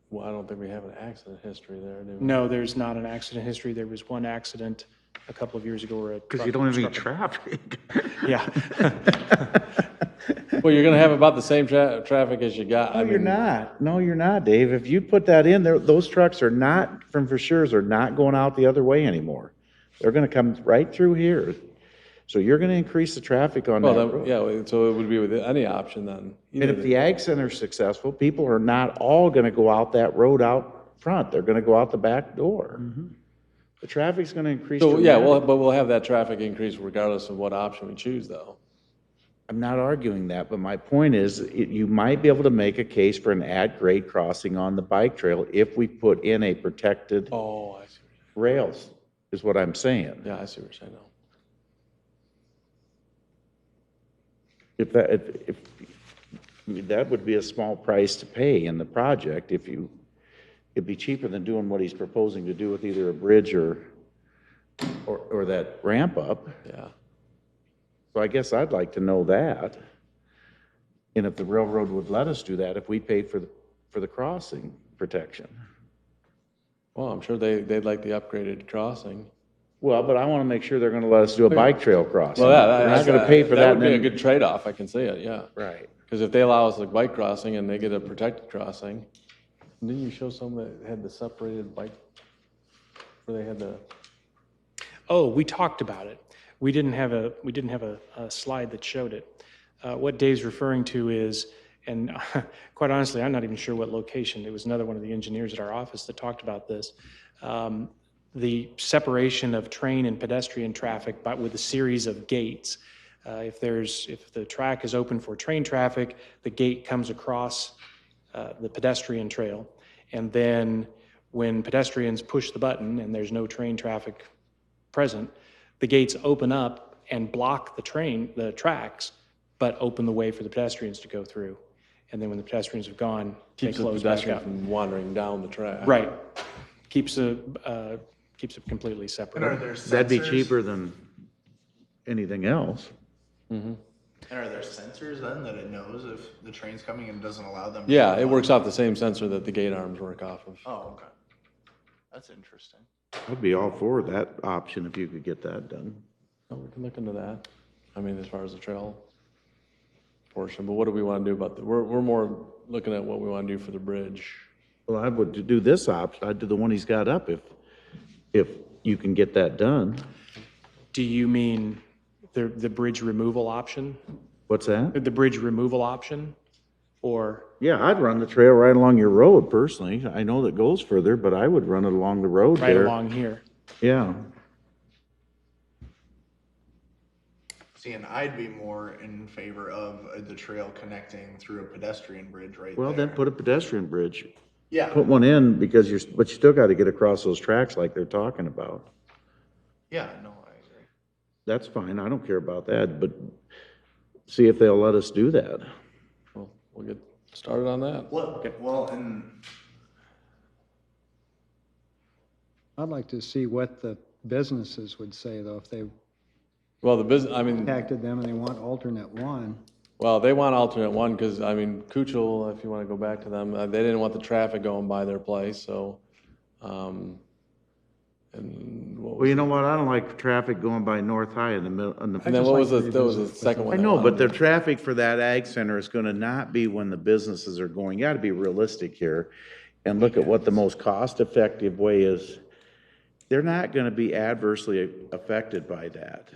Well, I don't think we have an accident history there, do we? No, there's not an accident history. There was one accident a couple of years ago where a Because truck you don't have any struck traffic. Yeah. Well, you're gonna have about the same traffic as you got. No, you're not. No, you're not, Dave. If you put that in there, those trucks are not, from Verschure's, are not going out the other way anymore. They're gonna come right through here. So you're gonna increase the traffic on that Well, road. yeah, so it would be with any option then. And if the ag center's successful, people are not all gonna go out that road out front. They're gonna go out the back door. The traffic's gonna increase. So, yeah, dramatically. but we'll have that traffic increase regardless of what option we choose, though. I'm not arguing that, but my point is, you might be able to make a case for an at-grade crossing on the bike trail if we put in a protected Oh, I see. rails, is what I'm saying. Yeah, I see what you're saying now. If that, if, I mean, that would be a small price to pay in the project if you, it'd be cheaper than doing what he's proposing to do with either a bridge or that ramp up. Yeah. So I guess I'd like to know that. And if the railroad would let us do that, if we paid for the crossing protection. Well, I'm sure they'd like the upgraded crossing. Well, but I want to make sure they're going to let us do a bike trail crossing. Well, They're not going to pay for that. That would be a and then- good trade-off, I can see it, yeah. Right. Because if they allow us a bike crossing and they get a protected crossing, didn't you show some that had the separated bike, where they had the, Oh, we talked about it. We didn't have a slide that showed it. What Dave's referring to is, and quite honestly, I'm not even sure what location. It was another one of the engineers at our office that talked about this. The separation of train and pedestrian traffic, but with a series of gates. If the track is open for train traffic, the gate comes across the pedestrian trail. And then when pedestrians push the button and there's no train traffic present, the gates open up and block the tracks, but open the way for the pedestrians to go through. And then when the pedestrians have gone, they keeps the close back pedestrian up. from wandering down the track? Right. Keeps it completely separate. And are there That'd be sensors? cheaper than anything else. Mm-hmm. And are there sensors then that it knows if the train's coming and doesn't allow them? Yeah, it works off the same sensor that the gate arms work off of. Oh, okay. That's interesting. I'd be all for that option if you could get that done. Oh, we can look into that. I mean, as far as the trail portion, but what do we want to do about we're more looking at what we want to do for the bridge. Well, I would do this option. I'd do the one he's got up if you can get that done. Do you mean the bridge removal option? What's that? The bridge removal option? Or, Yeah, I'd run the trail right along your road personally. I know that goes further, but I would run it along the road right there. along here? Yeah. See, and I'd be more in favor of the trail connecting through a pedestrian bridge right Well, there. then put a pedestrian bridge. Yeah. Put one in because but you still got to get across those tracks like they're talking about. Yeah, no, I agree. That's fine. I don't care about that, but see if they'll let us do that. Well, we'll get started on that. Well, and I'd like to see what the businesses would say, though, if they Well, the business, I mean, impacted them and they want alternate one. well, they want alternate one because, I mean, Kuchel, if you want to go back to them, they didn't want the traffic going by their place, so, and And what Well, was, you know what? I don't like traffic going by North High in the middle, in the. and then what was the, that was the second one? I know, but the traffic for that ag center is gonna not be when the businesses are going. You gotta be realistic here and look at what the most cost-effective way is. They're not gonna be adversely affected by that.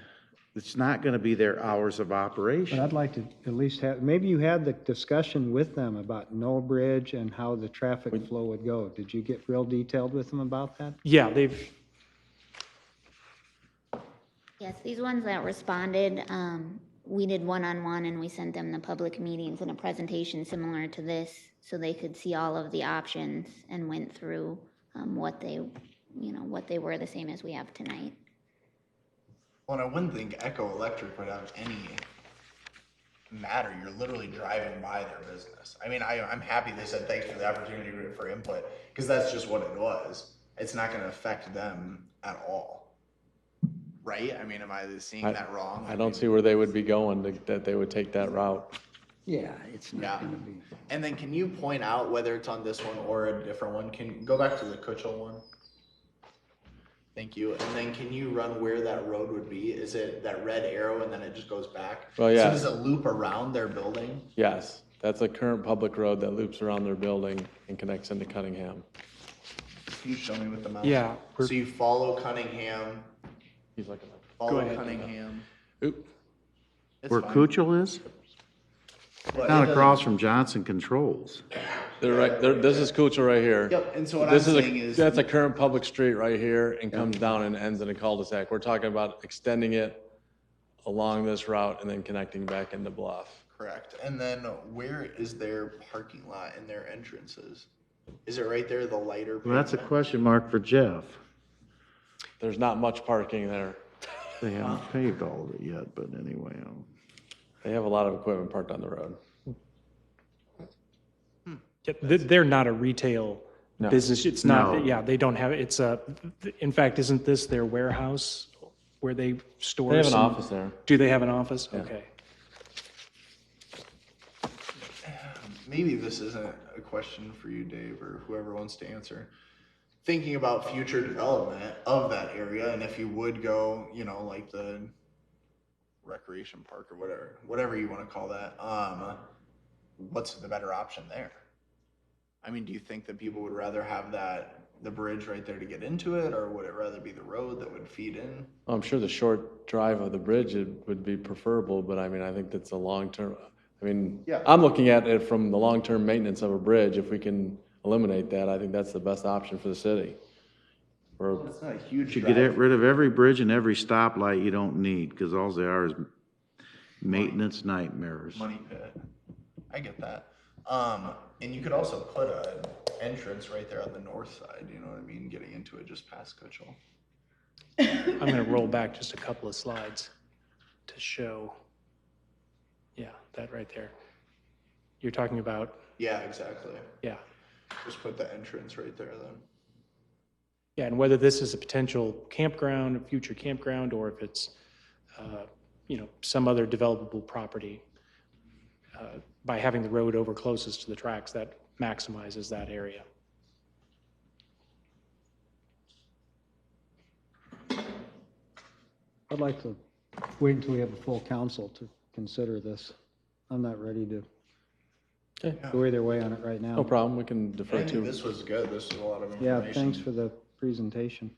It's not gonna be their hours of But operation. I'd like to at least have, maybe you had the discussion with them about no bridge and how the traffic flow would go. Did you get real detailed with them about that? Yeah, they've, Yes, these ones that responded, we did one-on-one and we sent them the public meetings and a presentation similar to this so they could see all of the options and went through what they, what they were, the same as we have tonight. Well, and I wouldn't think Echo Electric would have any matter. You're literally driving by their business. I mean, I'm happy they said thanks for the opportunity for input, because that's just what it was. It's not going to affect them at all. Right? I mean, am I seeing that wrong? I don't see where they would be going, that they would take that route. Yeah, it's not Yeah. gonna be. And then can you point out whether it's on this one or a different one? Can you go back to the Kutchel one? Thank you. And then can you run where that road would be? Is it that red arrow and then it just goes back? Well, yeah. So does it loop around their building? Yes, that's a current public road that loops around their building and connects into Cunningham. Can you show me with the mouse? yeah. So you follow Cunningham, He's looking at. follow ahead. Cunningham. Oop, It's Where fine. Kuchel is? But Down it across from Johnson Controls. they're right, this is Kuchel right here. Yep, and so what This I'm is saying is. that's a current public street right here and comes down and ends in a cul-de-sac. We're talking about extending it along this route and then connecting back into Bluff. Correct. And then where is their parking lot and their entrances? Is it right there, the lighter? Well, that's a pavement? question mark for Jeff. There's not much parking there. They haven't paved all of it yet, but anyway. They have a lot of equipment parked on the road. Yeah, they're not a retail No. business. It's No. not, yeah, they don't have, it's a, in fact, isn't this their warehouse where they store? They have an some- office there. Do they have an office? Yeah. Okay. Maybe this isn't a question for you, Dave, or whoever wants to answer. Thinking about future development of that area, and if you would go, like the recreation park or whatever you want to call that, what's the better option there? I mean, do you think that people would rather have the bridge right there to get into it, or would it rather be the road that would feed in? I'm sure the short drive of the bridge would be preferable, but I mean, I think that's a long-term, Yeah. I'm looking at it from the long-term maintenance of a bridge. If we can eliminate that, I think that's the best option for the city. Or, It's not a huge You drive. get rid of every bridge and every stoplight you don't need, because all they are is maintenance nightmares. Money pit. I get that. And you could also put an entrance right there on the north side, you know what I mean, getting into it just past Kutchel. I'm going to roll back just a couple of slides to show, yeah, that right there. You're talking about, Yeah, exactly. yeah. Just put the entrance right there then. Yeah, and whether this is a potential campground, a future campground, or if it's, some other developable property, by having the road over closest to the tracks, that maximizes that area. I'd like to wait until we have a full council to consider this. I'm not ready to Okay. go either way on it right now. no problem, we can I defer think to, this was good, this was a lot of Yeah, information. thanks for the presentation.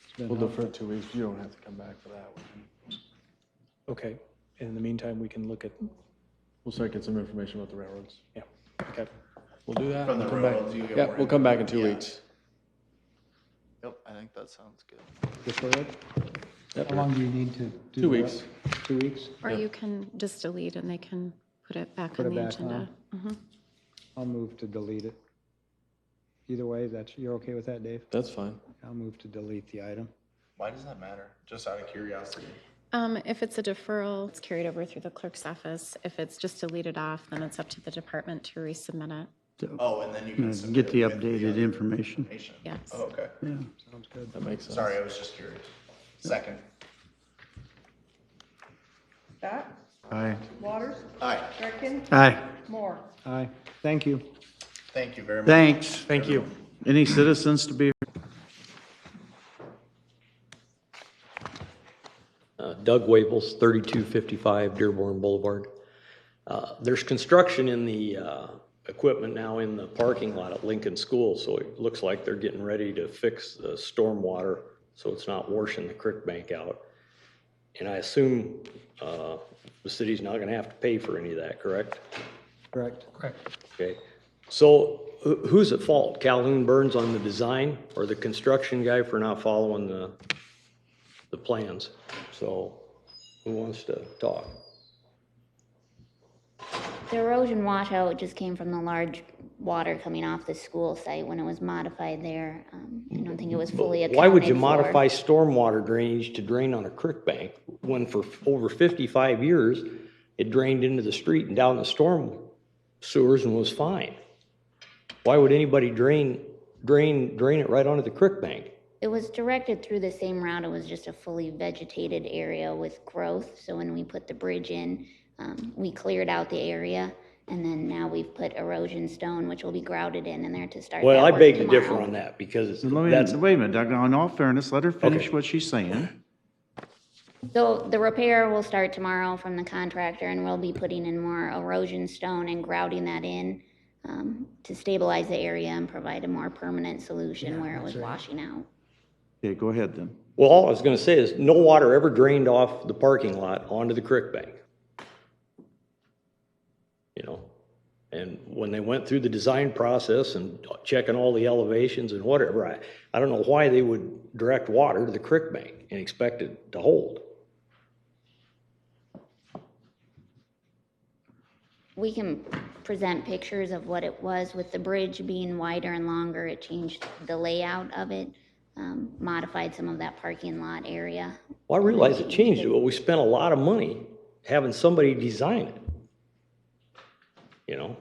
It's been we'll helpful. defer 2 weeks. You don't have to come back for that one. Okay, in the meantime, we can look at, We'll start getting some information about the railroads. yeah, okay. We'll do that. From the We'll come back. railroads, you get Yeah, more we'll come back in 2 info. Yeah. weeks. Yep, I think that sounds good. Defer it? Yep. How long do you need to do 2 that? weeks. 2 weeks? Or you can just delete and they can put it back Put on it the back agenda. Mhm. I'll move to delete it. Either way, you're okay with that, Dave? That's fine. I'll move to delete the item. Why does that matter? Just out of curiosity. If it's a deferral, it's carried over through the clerk's office. If it's just deleted off, then it's up to the department to resubmit it. Oh, and then you can submit Get the it with updated other information. Yes. Oh, okay. Yeah. Sounds good. That makes sense. Sorry, I was just curious. Second. Scott, Aye. Waters, Aye. Greckin, Aye. Moore. Aye, thank you. Thank you very much. Thanks. Thank you. Any citizens to be Doug Wavels, 3255 Dearborn Boulevard. There's construction in the equipment now in the parking lot at Lincoln School, so it looks like they're getting ready to fix the stormwater so it's not washing the creek bank out. And I assume the city's not going to have to pay for any of that, correct? Correct. Okay. So who's at fault? Calhoun Burns on the design or the construction guy for not following the plans? So who wants to talk? The erosion washout just came from the large water coming off the school site when it was modified there. I don't think it was fully accounted for. Why would you modify stormwater drainage to drain on a creek bank when for over 55 years it drained into the street and down the storm sewers and was fine? Why would anybody drain it right onto the creek bank? It was directed through the same route. It was just a fully vegetated area with growth. So when we put the bridge in, we cleared out the area, and then now we've put erosion stone, which will be grouted in there to start. Well, that I work beg to tomorrow. differ on that because Wait a minute, Doug, now in all fairness, let her finish what she's saying. So the repair will start tomorrow from the contractor, and we'll be putting in more erosion stone and grouting that in to stabilize the area and provide a more permanent solution where it was washing out. Okay, go ahead then. Well, all I was going to say is no water ever drained off the parking lot onto the creek bank. You know, and when they went through the design process and checking all the elevations and whatever, I don't know why they would direct water to the creek bank and expect it to hold. We can present pictures of what it was with the bridge being wider and longer. It changed the layout of it, modified some of that parking lot area. Well, I realize it changed it, but we spent a lot of money having somebody design it. You know?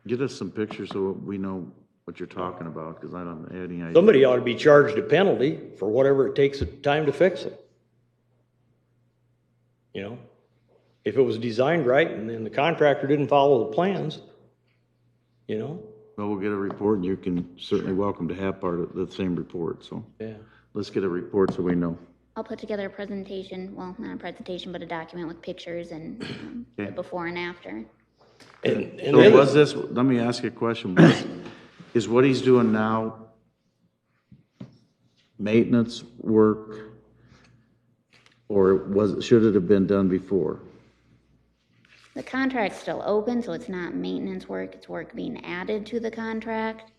Get us some pictures so we know what you're talking about, because I don't have any idea. Somebody ought to be charged a penalty for whatever it takes time to fix it. You know? If it was designed right and then the contractor didn't follow the plans, you know? Well, we'll get a report, and you can certainly welcome to have part of the same report, so. Yeah. Let's get a report so we know. I'll put together a presentation, well, not a presentation, but a document with pictures and Okay. before and after. And So was this, let me ask you a question. Is what he's doing now maintenance work, or should it have been done before? The contract's still open, so it's not maintenance work, it's work being added to the contract.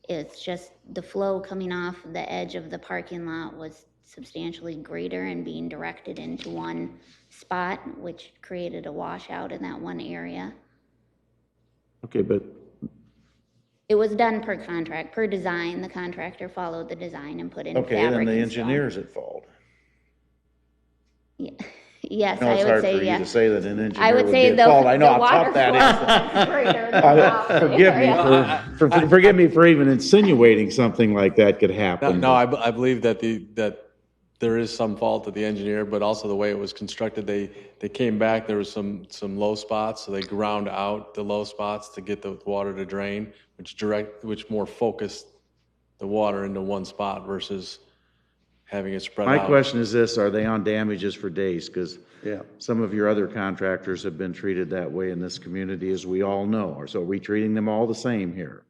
It's just the flow coming off the edge of the parking lot was substantially greater and being directed into one spot, which created a washout in that one area. Okay, but It was done per contract, per design. The contractor followed the design and put in fabric okay, then the and stone. engineer's at fault. Yeah. Yes, I know I it's would hard say for you yes. to say that an I engineer would would say be the at fault. I know how water tough that flow is. greater than Forgive me for even insinuating something like that could happen. No, I believe that that there is some fault of the engineer, but also the way it was constructed. They came back, there was some low spots, so they ground out the low spots to get the water to drain, which more focused the water into one spot versus having it spread out. My question is this, are they on damages for days? Because some of your other contractors have been treated that way in this community, as we all know. So are we treating them all the same here?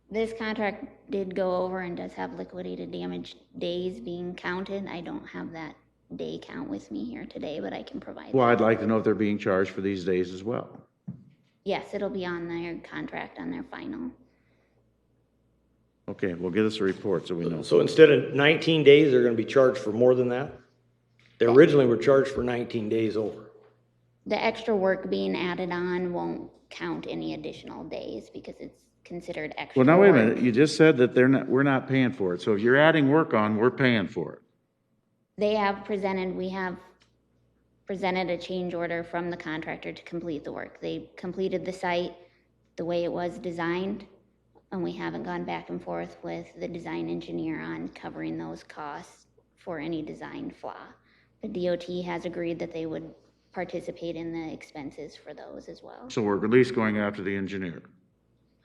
This contract did go over and does have liquidated damage days being counted. I don't have that day count with me here today, but I can provide Well, that. I'd like to know if they're being charged for these days as well. Yes, it'll be on their contract, on their final. Okay, well, get us a report so we know. So instead of 19 days, they're going to be charged for more than that? They originally were charged for 19 days over. The extra work being added on won't count any additional days because it's considered extra Well, now, wait a work. minute. You just said that we're not paying for it. So if you're adding work on, we're paying for it. We have presented a change order from the contractor to complete the work. They completed the site the way it was designed, and we haven't gone back and forth with the design engineer on covering those costs for any design flaw. The DOT has agreed that they would participate in the expenses for those as well. So we're at least going after the engineer.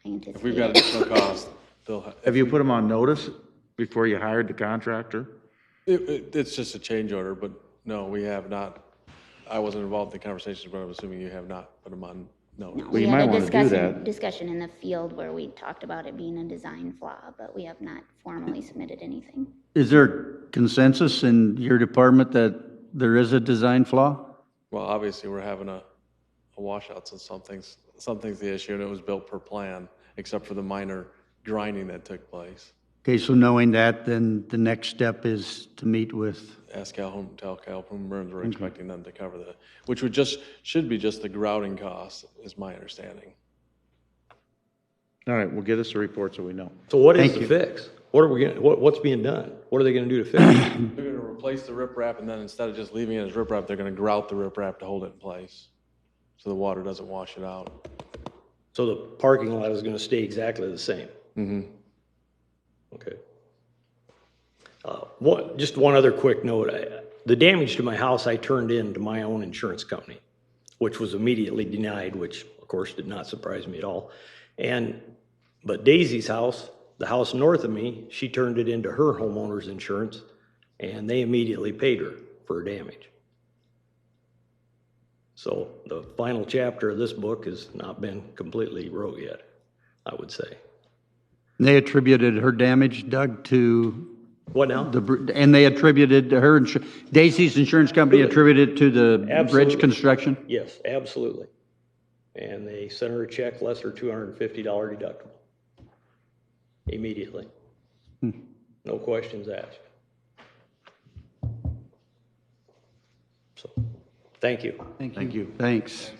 I anticipate If we've got additional costs, they'll Have you put them on notice before you hired the contractor? It's just a change order, but no, we have not. I wasn't involved in the conversations, but I'm assuming you have not put them on, no. No, Well, we you had might a wanna do that. discussion in the field where we talked about it being a design flaw, but we have not formally submitted anything. Is there consensus in your department that there is a design flaw? Well, obviously, we're having a washouts and something's the issue, and it was built per plan, except for the minor grinding that took place. Okay, so knowing that, then the next step is to meet with, Ask Calhoun, tell Calhoun Burns we're expecting them to cover that, which should be just the grouting cost, is my understanding. All right, well, get us a report so we know. So what is Thank the you. fix? What are we gonna, what's being done? What are they gonna do to fix it? They're gonna replace the riprap, and then instead of just leaving it as riprap, they're gonna grout the riprap to hold it in place, so the water doesn't wash it out. So the parking lot is gonna stay exactly the same? Mm-hmm. Okay. Just one other quick note. The damage to my house I turned in to my own insurance company, which was immediately denied, which of course did not surprise me at all. But Daisy's house, the house north of me, she turned it into her homeowner's insurance, and they immediately paid her for her damage. So the final chapter of this book has not been completely wrote yet, I would say. they attributed her damage, Doug, to What now? and they attributed to her, Daisy's insurance company attributed it to the Absolutely. bridge construction? Yes, absolutely. And they sent her a check less her $250 deductible. Immediately. No questions asked. So, thank you. Thank you. Thanks.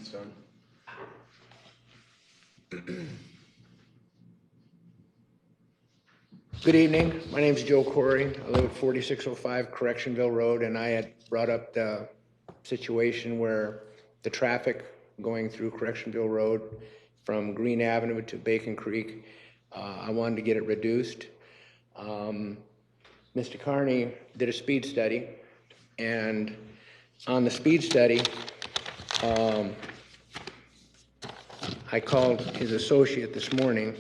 Good evening. My name is Joe Corey. I live at 4605 Correctionville Road, and I had brought up the situation where the traffic going through Correctionville Road from Green Avenue to Bacon Creek, I wanted to get it reduced. Mr. Carney did a speed study, and on the speed study, I called his associate this morning,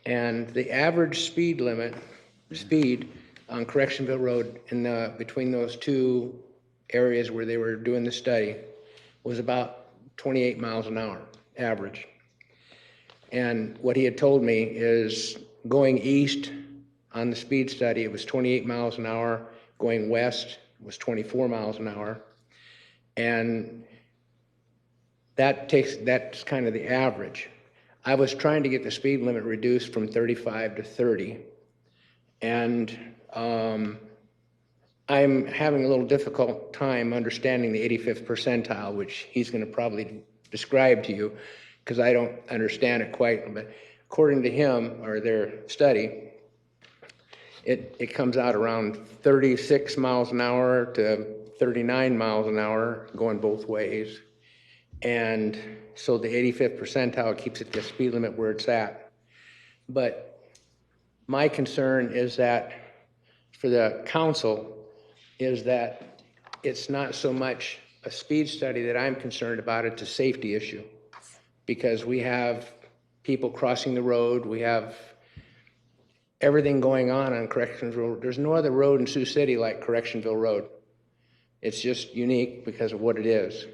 and the average speed on Correctionville Road between those two areas where they were doing the study was about 28 miles an hour, average. And what he had told me is going east on the speed study, it was 28 miles an hour. Going west was 24 miles an hour. And that's kind of the average. I was trying to get the speed limit reduced from 35 to 30. And I'm having a little difficult time understanding the 85th percentile, which he's going to probably describe to you, because I don't understand it quite. But according to him, or their study, it comes out around 36 miles an hour to 39 miles an hour going both ways. And so the 85th percentile keeps it the speed limit where it's at. But my concern is that for the council is that it's not so much a speed study that I'm concerned about, it's a safety issue. Because we have people crossing the road, we have everything going on Correctionville Road. There's no other road in Sioux City like Correctionville Road. It's just unique because of what it is.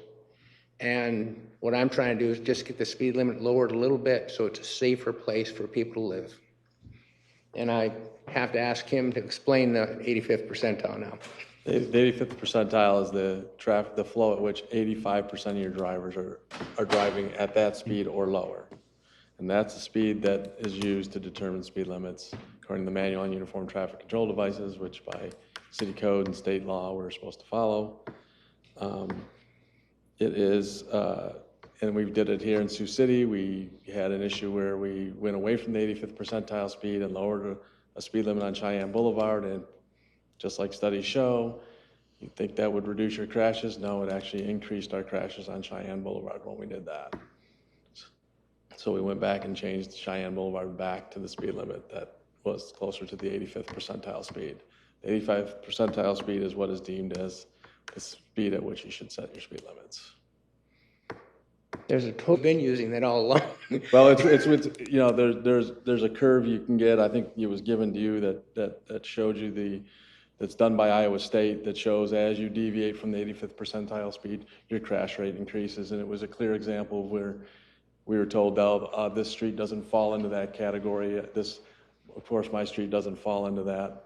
And what I'm trying to do is just get the speed limit lowered a little bit so it's a safer place for people to live. And I have to ask him to explain the 85th percentile now. The 85th percentile is the flow at which 85% of your drivers are driving at that speed or lower. And that's the speed that is used to determine speed limits according to the manual on uniform traffic control devices, which by city code and state law we're supposed to follow. It is, and we did it here in Sioux City. We had an issue where we went away from the 85th percentile speed and lowered a speed limit on Cheyenne Boulevard, and just like studies show, you'd think that would reduce your crashes. No, it actually increased our crashes on Cheyenne Boulevard when we did that. So we went back and changed Cheyenne Boulevard back to the speed limit that was closer to the 85th percentile speed. The 85th percentile speed is what is deemed as the speed at which you should set your speed limits. There's a total been using that all along. Well, it's you know, there's a curve you can get. I think it was given to you that showed you that's done by Iowa State that shows as you deviate from the 85th percentile speed, your crash rate increases. And it was a clear example of where we were told, this street doesn't fall into that category. Of course, my street doesn't fall into that,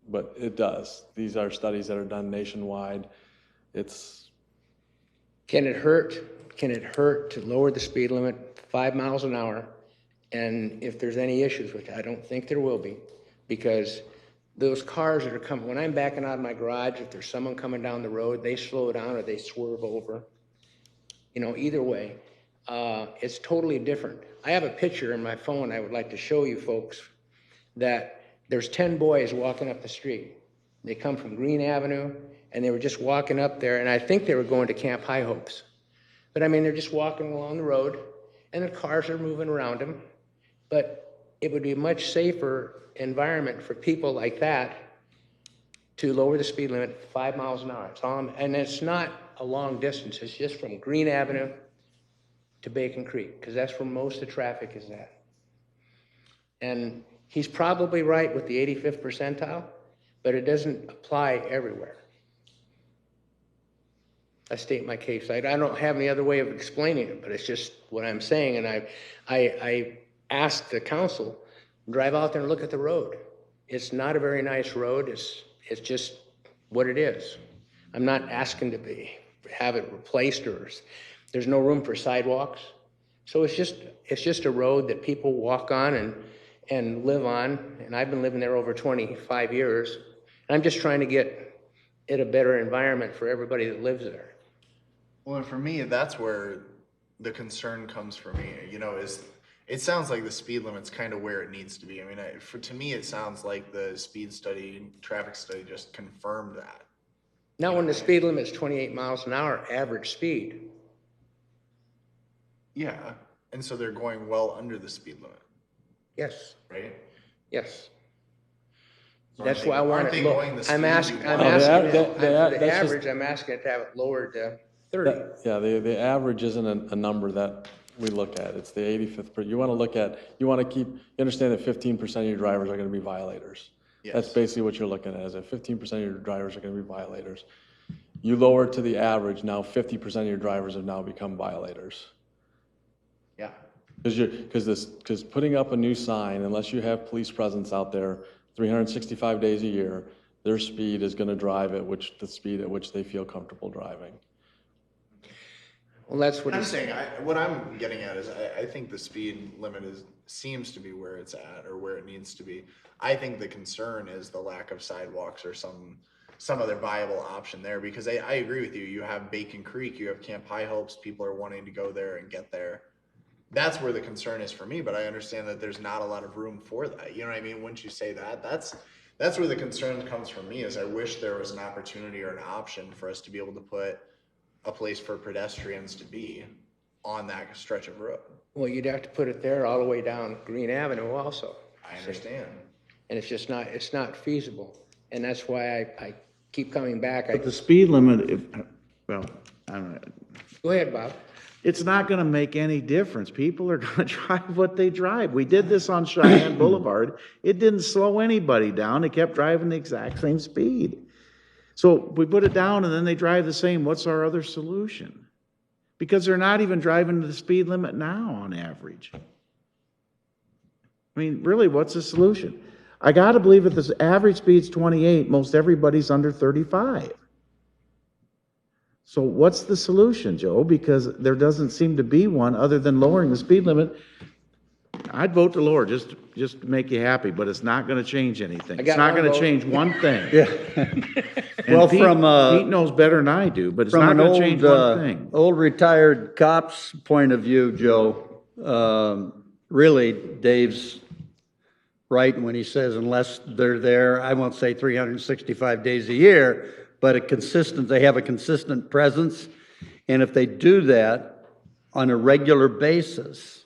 but it does. These are studies that are done nationwide. Can it hurt? Can it hurt to lower the speed limit 5 miles an hour? And if there's any issues, which I don't think there will be, because those cars that are coming, when I'm backing out of my garage, if there's someone coming down the road, they slow down or they swerve over. You know, either way, it's totally different. I have a picture in my phone I would like to show you folks that there's 10 boys walking up the street. They come from Green Avenue and they were just walking up there, and I think they were going to Camp High Hopes. But I mean, they're just walking along the road and the cars are moving around them. But it would be a much safer environment for people like that to lower the speed limit 5 miles an hour. And it's not a long distance. It's just from Green Avenue to Bacon Creek, because that's where most of the traffic is at. And he's probably right with the 85th percentile, but it doesn't apply everywhere. I state my case. I don't have any other way of explaining it, but it's just what I'm saying. And I asked the council, drive out there and look at the road. It's not a very nice road. It's just what it is. I'm not asking to have it replaced, or there's no room for sidewalks. So it's just a road that people walk on and live on. And I've been living there over 25 years. And I'm just trying to get it a better environment for everybody that lives there. Well, for me, that's where the concern comes for me, you know, it sounds like the speed limit's kind of where it needs to be. I mean, to me, it sounds like the speed study, traffic study just confirmed that. Not when the speed limit is 28 miles an hour, average speed. Yeah, and so they're going well under the speed limit. Yes. Right? Yes. So That's why I want it low. I'm asking for the average, I'm asking it to have it lowered to 30. Yeah, the average isn't a number that we look at. It's the 85th. You want to you understand that 15% of your drivers are going to be violators. Yes. That's basically what you're looking at, is that 15% of your drivers are going to be violators. You lower it to the average, now 50% of your drivers have now become violators. Yeah. Because putting up a new sign, unless you have police presence out there 365 days a year, their speed is going to drive at the speed at which they feel comfortable driving. Well, that's what I'm saying. What I'm getting at is I think the speed limit seems to be where it's at, or where it needs to be. I think the concern is the lack of sidewalks or some other viable option there, because I agree with you. You have Bacon Creek, you have Camp High Hopes, people are wanting to go there and get there. That's where the concern is for me, but I understand that there's not a lot of room for that. You know what I mean? Once you say that, that's where the concern comes from me, is I wish there was an opportunity or an option for us to be able to put a place for pedestrians to be on that stretch of road. Well, you'd have to put it there all the way down Green Avenue also. I understand. And it's not feasible. And that's why I keep coming back. But the speed limit, I don't know. Go ahead, Bob. It's not gonna make any difference. People are gonna drive what they drive. We did this on Cheyenne Boulevard. It didn't slow anybody down. They kept driving the exact same speed. So we put it down and then they drive the same. What's our other solution? Because they're not even driving to the speed limit now on average. I mean, really, what's the solution? I gotta believe if the average speed's 28, most everybody's under 35. So what's the solution, Joe? Because there doesn't seem to be one other than lowering the speed limit. I'd vote to lower just to make you happy, but it's not gonna change anything. It's not gonna change one thing. Yeah. Well, Pete knows better than I do, but it's not gonna change one thing. Old retired cop's point of view, Joe, really, Dave's right when he says unless they're there, I won't say 365 days a year, but they have a consistent presence. And if they do that on a regular basis,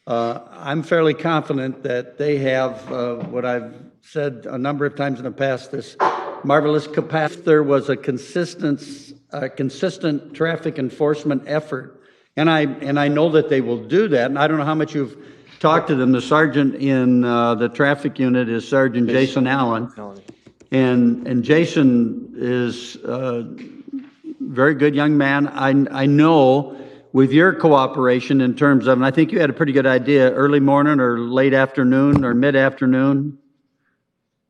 I'm fairly confident that they have what I've said a number of times in the past, this marvelous capacity. If there was a consistent traffic enforcement effort, and I know that they will do that, and I don't know how much you've talked to them. The sergeant in the traffic unit is Sergeant Jason Allen. And Jason is a very good young man. I know with your cooperation in terms of, and I think you had a pretty good idea, early morning or late afternoon or mid-afternoon?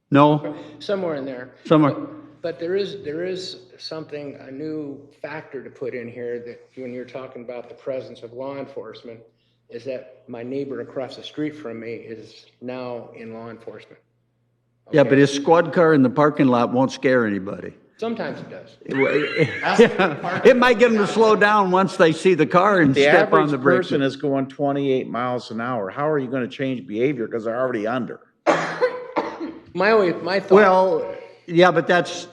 No? Somewhere in there. Somewhere. But there is something, a new factor to put in here that when you're talking about the presence of law enforcement, is that my neighbor across the street from me is now in law enforcement. Yeah, but his squad car in the parking lot won't scare anybody. Sometimes it does. It might get them to slow down once they see the car and The step on average the brake. person is going 28 miles an hour. How are you going to change behavior because they're already under? My thought. Well, yeah, but that's,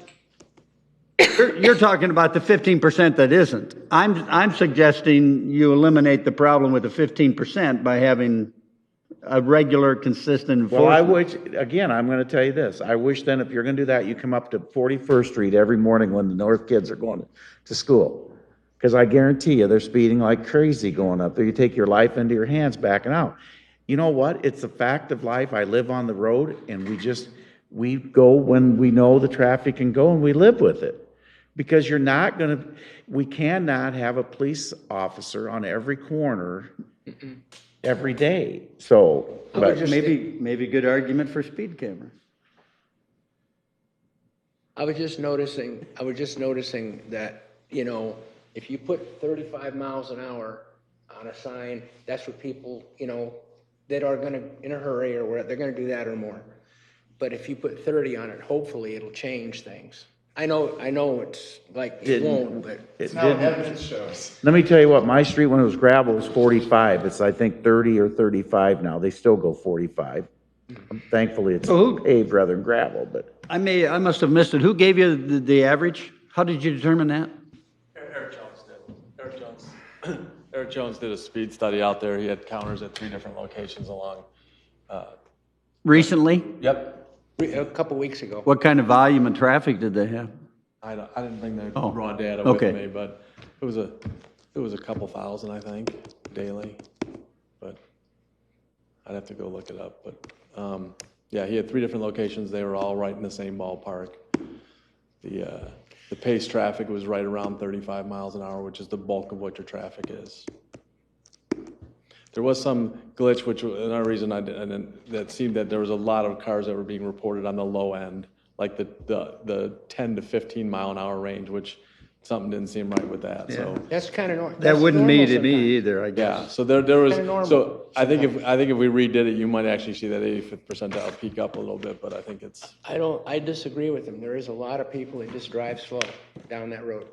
you're talking about the 15% that isn't. I'm suggesting you eliminate the problem with the 15% by having a regular, consistent enforcement. Well, I wish, again, I'm going to tell you this. I wish then if you're going to do that, you come up to 41st Street every morning when the North kids are going to school. Because I guarantee you, they're speeding like crazy going up there. You take your life into your hands backing out. You know what? It's a fact of life. I live on the road, and we go when we know the traffic can go, and we live with it. Because we cannot have a police officer on every corner every day. So, but maybe good argument for speed cameras. I was just noticing that, you know, if you put 35 miles an hour on a sign, that's what people, you know, that are gonna, in a hurry or where they're gonna do that or more. But if you put 30 on it, hopefully it'll change things. I know it's like, it won't, but. It didn't. Let me tell you what, my street when it was gravel was 45. It's, I think, 30 or 35 now. They still go 45. Thankfully, it's paved rather than gravel, but. I must have missed it. Who gave you the average? How did you determine that? Eric Jones did. Eric Jones did a speed study out there. He had counters at 3 different locations along. Recently? Yep. A couple weeks ago. What kind of volume and traffic did they have? I didn't bring the raw data okay. with me, but it was a couple thousand, I think, daily. But I'd have to go look it up. But yeah, he had 3 different locations. They were all right in the same ballpark. The pace traffic was right around 35 miles an hour, which is the bulk of what your traffic is. There was some glitch, which another reason that seemed that there was a lot of cars that were being reported on the low end, like the 10 to 15 mile an hour range, which something didn't seem right with that. Yeah. So that's kind of normal. That wouldn't mean to me either, I guess. Yeah. So there was. So I think if we redid it, you might actually see that 85th percentile peak up a little bit, but I think it's. I disagree with him. There is a lot of people that just drive slow down that road,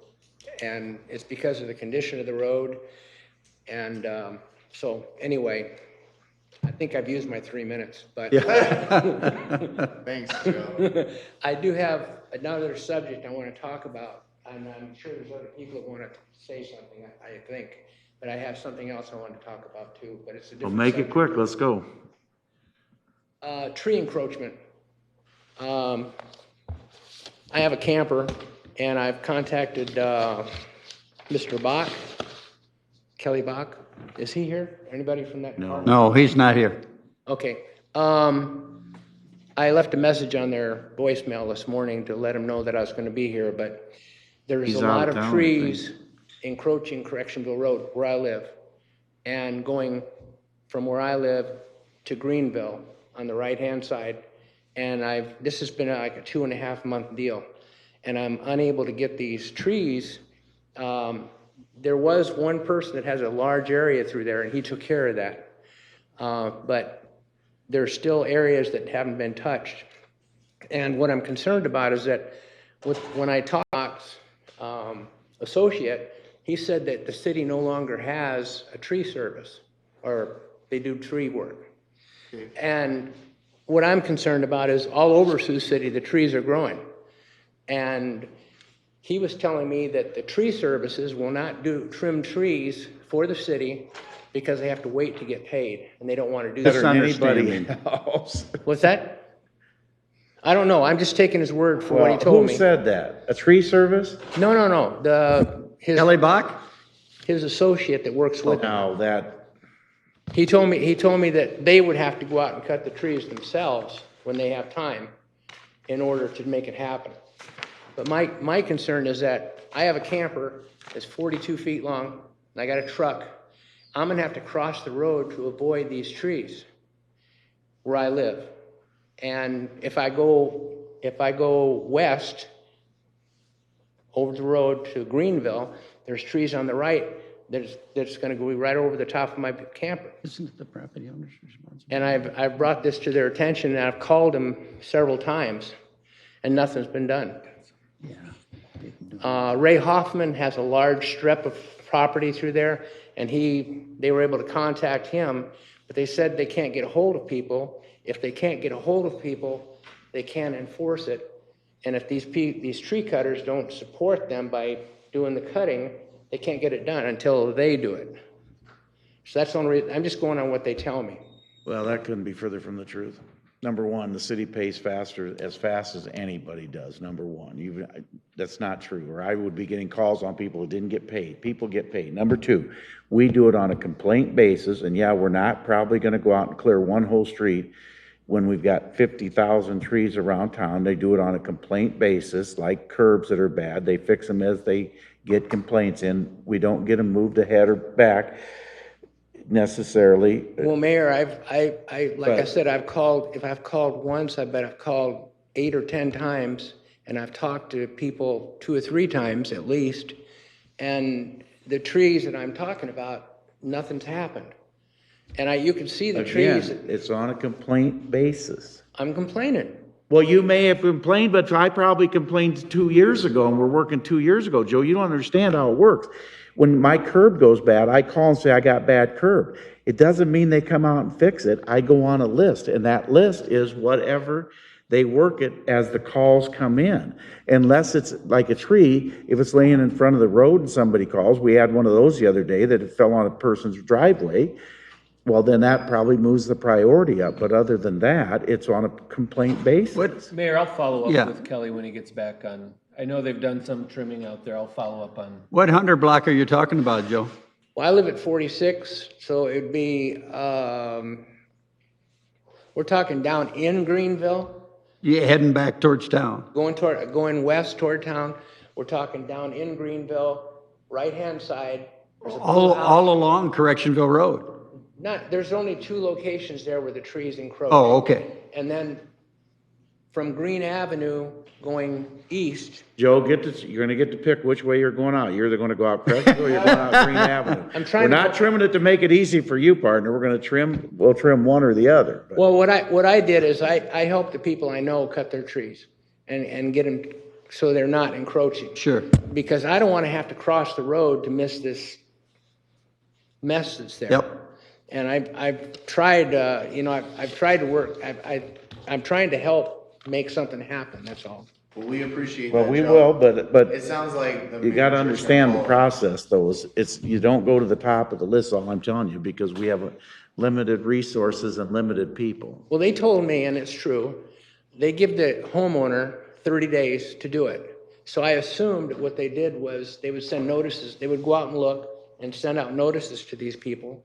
and it's because of the condition of the road, and. So anyway, I think I've used my 3 minutes, but. Thanks, Joe. I do have another subject I want to talk about, and I'm sure there's other people that want to say something, I think, but I have something else I want to talk about too, but it's a different Well, make subject. it quick, let's go. Tree encroachment. I have a camper, and I've contacted Mr. Bach, Kelly Bach. Is he here? Anybody from that department? No, he's not here. Okay. I left a message on their voicemail this morning to let them know that I was going to be here, but there's a lot of trees encroaching Correctionville Road where I live, and going from where I live to Greenville on the right-hand side, and this has been like a 2.5 month deal, and I'm unable to get these trees. There was one person that has a large area through there, and he took care of that. But there's still areas that haven't been touched. And what I'm concerned about is that when I talked associate, he said that the city no longer has a tree service, or they do tree work. Okay. And what I'm concerned about is all over Sioux City, the trees are growing. And he was telling me that the tree services will not trim trees for the city because they have to wait to get paid, and they don't want to do that. Better than anybody else. What's that? I don't know. I'm just taking his word for what he told me. Who said that? A tree service? No. Kelly Bach? His associate that works with him. Now that. He told me that they would have to go out and cut the trees themselves when they have time. in order to make it happen. But my concern is that I have a camper that's 42 feet long, and I got a truck. I'm gonna have to cross the road to avoid these trees where I live. And if I go west over the road to Greenville, there's trees on the right that's gonna go right over the top of my camper. Isn't it the property owner's responsibility? And I've brought this to their attention, and I've called them several times, and nothing's been done. Ray Hoffman has a large strip of property through there, and they were able to contact him, but they said they can't get a hold of people. If they can't get a hold of people, they can't enforce it. And if these tree cutters don't support them by doing the cutting, they can't get it done until they do it. So that's the only reason, I'm just going on what they tell me. Well, that couldn't be further from the truth. Number one, the city pays as fast as anybody does, number one. That's not true, or I would be getting calls on people who didn't get paid. People get paid. Number two, we do it on a complaint basis, and yeah, we're not probably gonna go out and clear one whole street when we've got 50,000 trees around town. They do it on a complaint basis, like curbs that are bad. They fix them as they get complaints in. We don't get them moved ahead or back necessarily. Well, Mayor, I said, if I've called once, I bet I've called 8 or 10 times, and I've talked to people 2 or 3 times at least, and the trees that I'm talking about, nothing's happened. And you can see the trees. Again, it's on a complaint basis. I'm complaining. Well, you may have complained, but I probably complained 2 years ago, and we're working 2 years ago. Joe, you don't understand how it works. When my curb goes bad, I call and say I got bad curb. It doesn't mean they come out and fix it. I go on a list, and that list is whatever they work it as the calls come in. Unless it's like a tree, if it's laying in front of the road and somebody calls, we had one of those the other day that it fell on a person's driveway. Well, then that probably moves the priority up. But other than that, it's on a complaint basis. Mayor, I'll follow up Yeah. with Kelly when he gets back on. I know they've done some trimming out there. I'll follow up on. What 100 block are you talking about, Joe? Well, I live at 46, so it'd be, we're talking down in Greenville, You heading back towards town? going west toward town. We're talking down in Greenville, right-hand side. There's a blue house. All along Correctionville Road? There's only 2 locations there where the trees encroach. Oh, okay. And then from Green Avenue going east. Joe, you're gonna get to pick which way you're going out. You're either gonna go out Crescent or you're going out Green Avenue. We're not trimming it to make it easy for you, partner. We'll trim one or the other. But Well, what I did is I helped the people I know cut their trees and get them so they're not encroaching. Sure. Because I don't want to have to cross the road to miss this mess that's there. Yep. And I've tried, I've tried to work, I'm trying to help make something happen, that's all. Well, we appreciate Well, that, we Joe. will, but It sounds like the you gotta manager's understand the gonna process, though. You don't go to the top of the list, all I'm telling you, because we have limited resources and limited people. Well, they told me, and it's true, they give the homeowner 30 days to do it. So I assumed what they did was they would send notices, they would go out and look and send out notices to these people,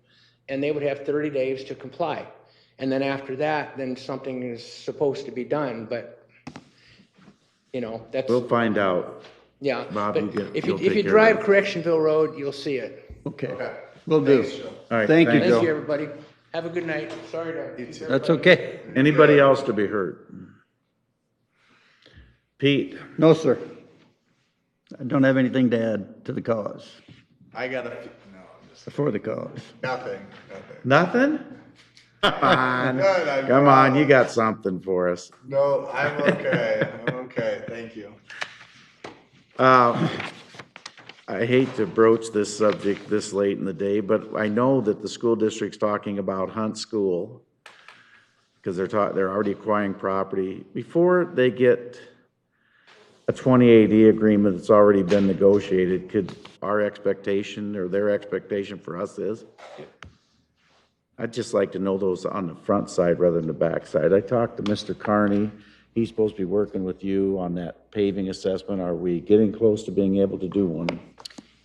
and they would have 30 days to comply. And then after that, then something is supposed to be done, but, that's. We'll find out. Yeah, Bob, but if you'll you take care drive of it. Correctionville Road, you'll see it. Okay. Okay. Will do. Thanks, Joe. All right, Thank you, thanks. Joe. Thank you, everybody. Have a good night. Sorry to. That's okay. Anybody else to be heard? Pete? No, sir. I don't have anything to add to the cause, I got no, I'm just, for the cause. nothing. Nothing? Come on, No, come on, you got something for us. No, I'm okay. I'm okay. Thank you. I hate to broach this subject this late in the day, but I know that the school district's talking about Hunt School, because they're already acquiring property. Before they get a 2080 agreement that's already been negotiated, could our expectation or their expectation for us is? I'd just like to know those on the front side rather than the back side. I talked to Mr. Carney. He's supposed to be working with you on that paving assessment. Are we getting close to being able to do one?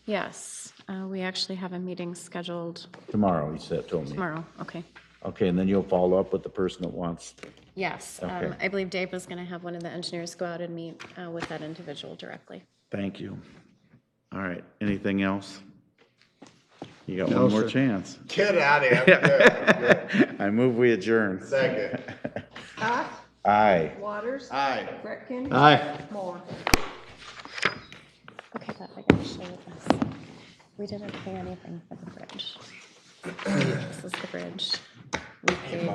Yes, we actually have a meeting scheduled Tomorrow, he said, told me. tomorrow, okay. Okay, and then you'll follow up with the person that wants. Yes, Okay. I believe Dave was going to have one of the engineers go out and meet with that individual directly. Thank you. All right, anything else? You got No, one more sir. chance. Get out of here. I'm good. I'm good. I move we adjourn. Second. Scott, Aye. Waters. Aye. Gretkin. Aye. Moore. Okay, Beth, I gotta show you this. We didn't pay anything for the bridge. This is the bridge. We paid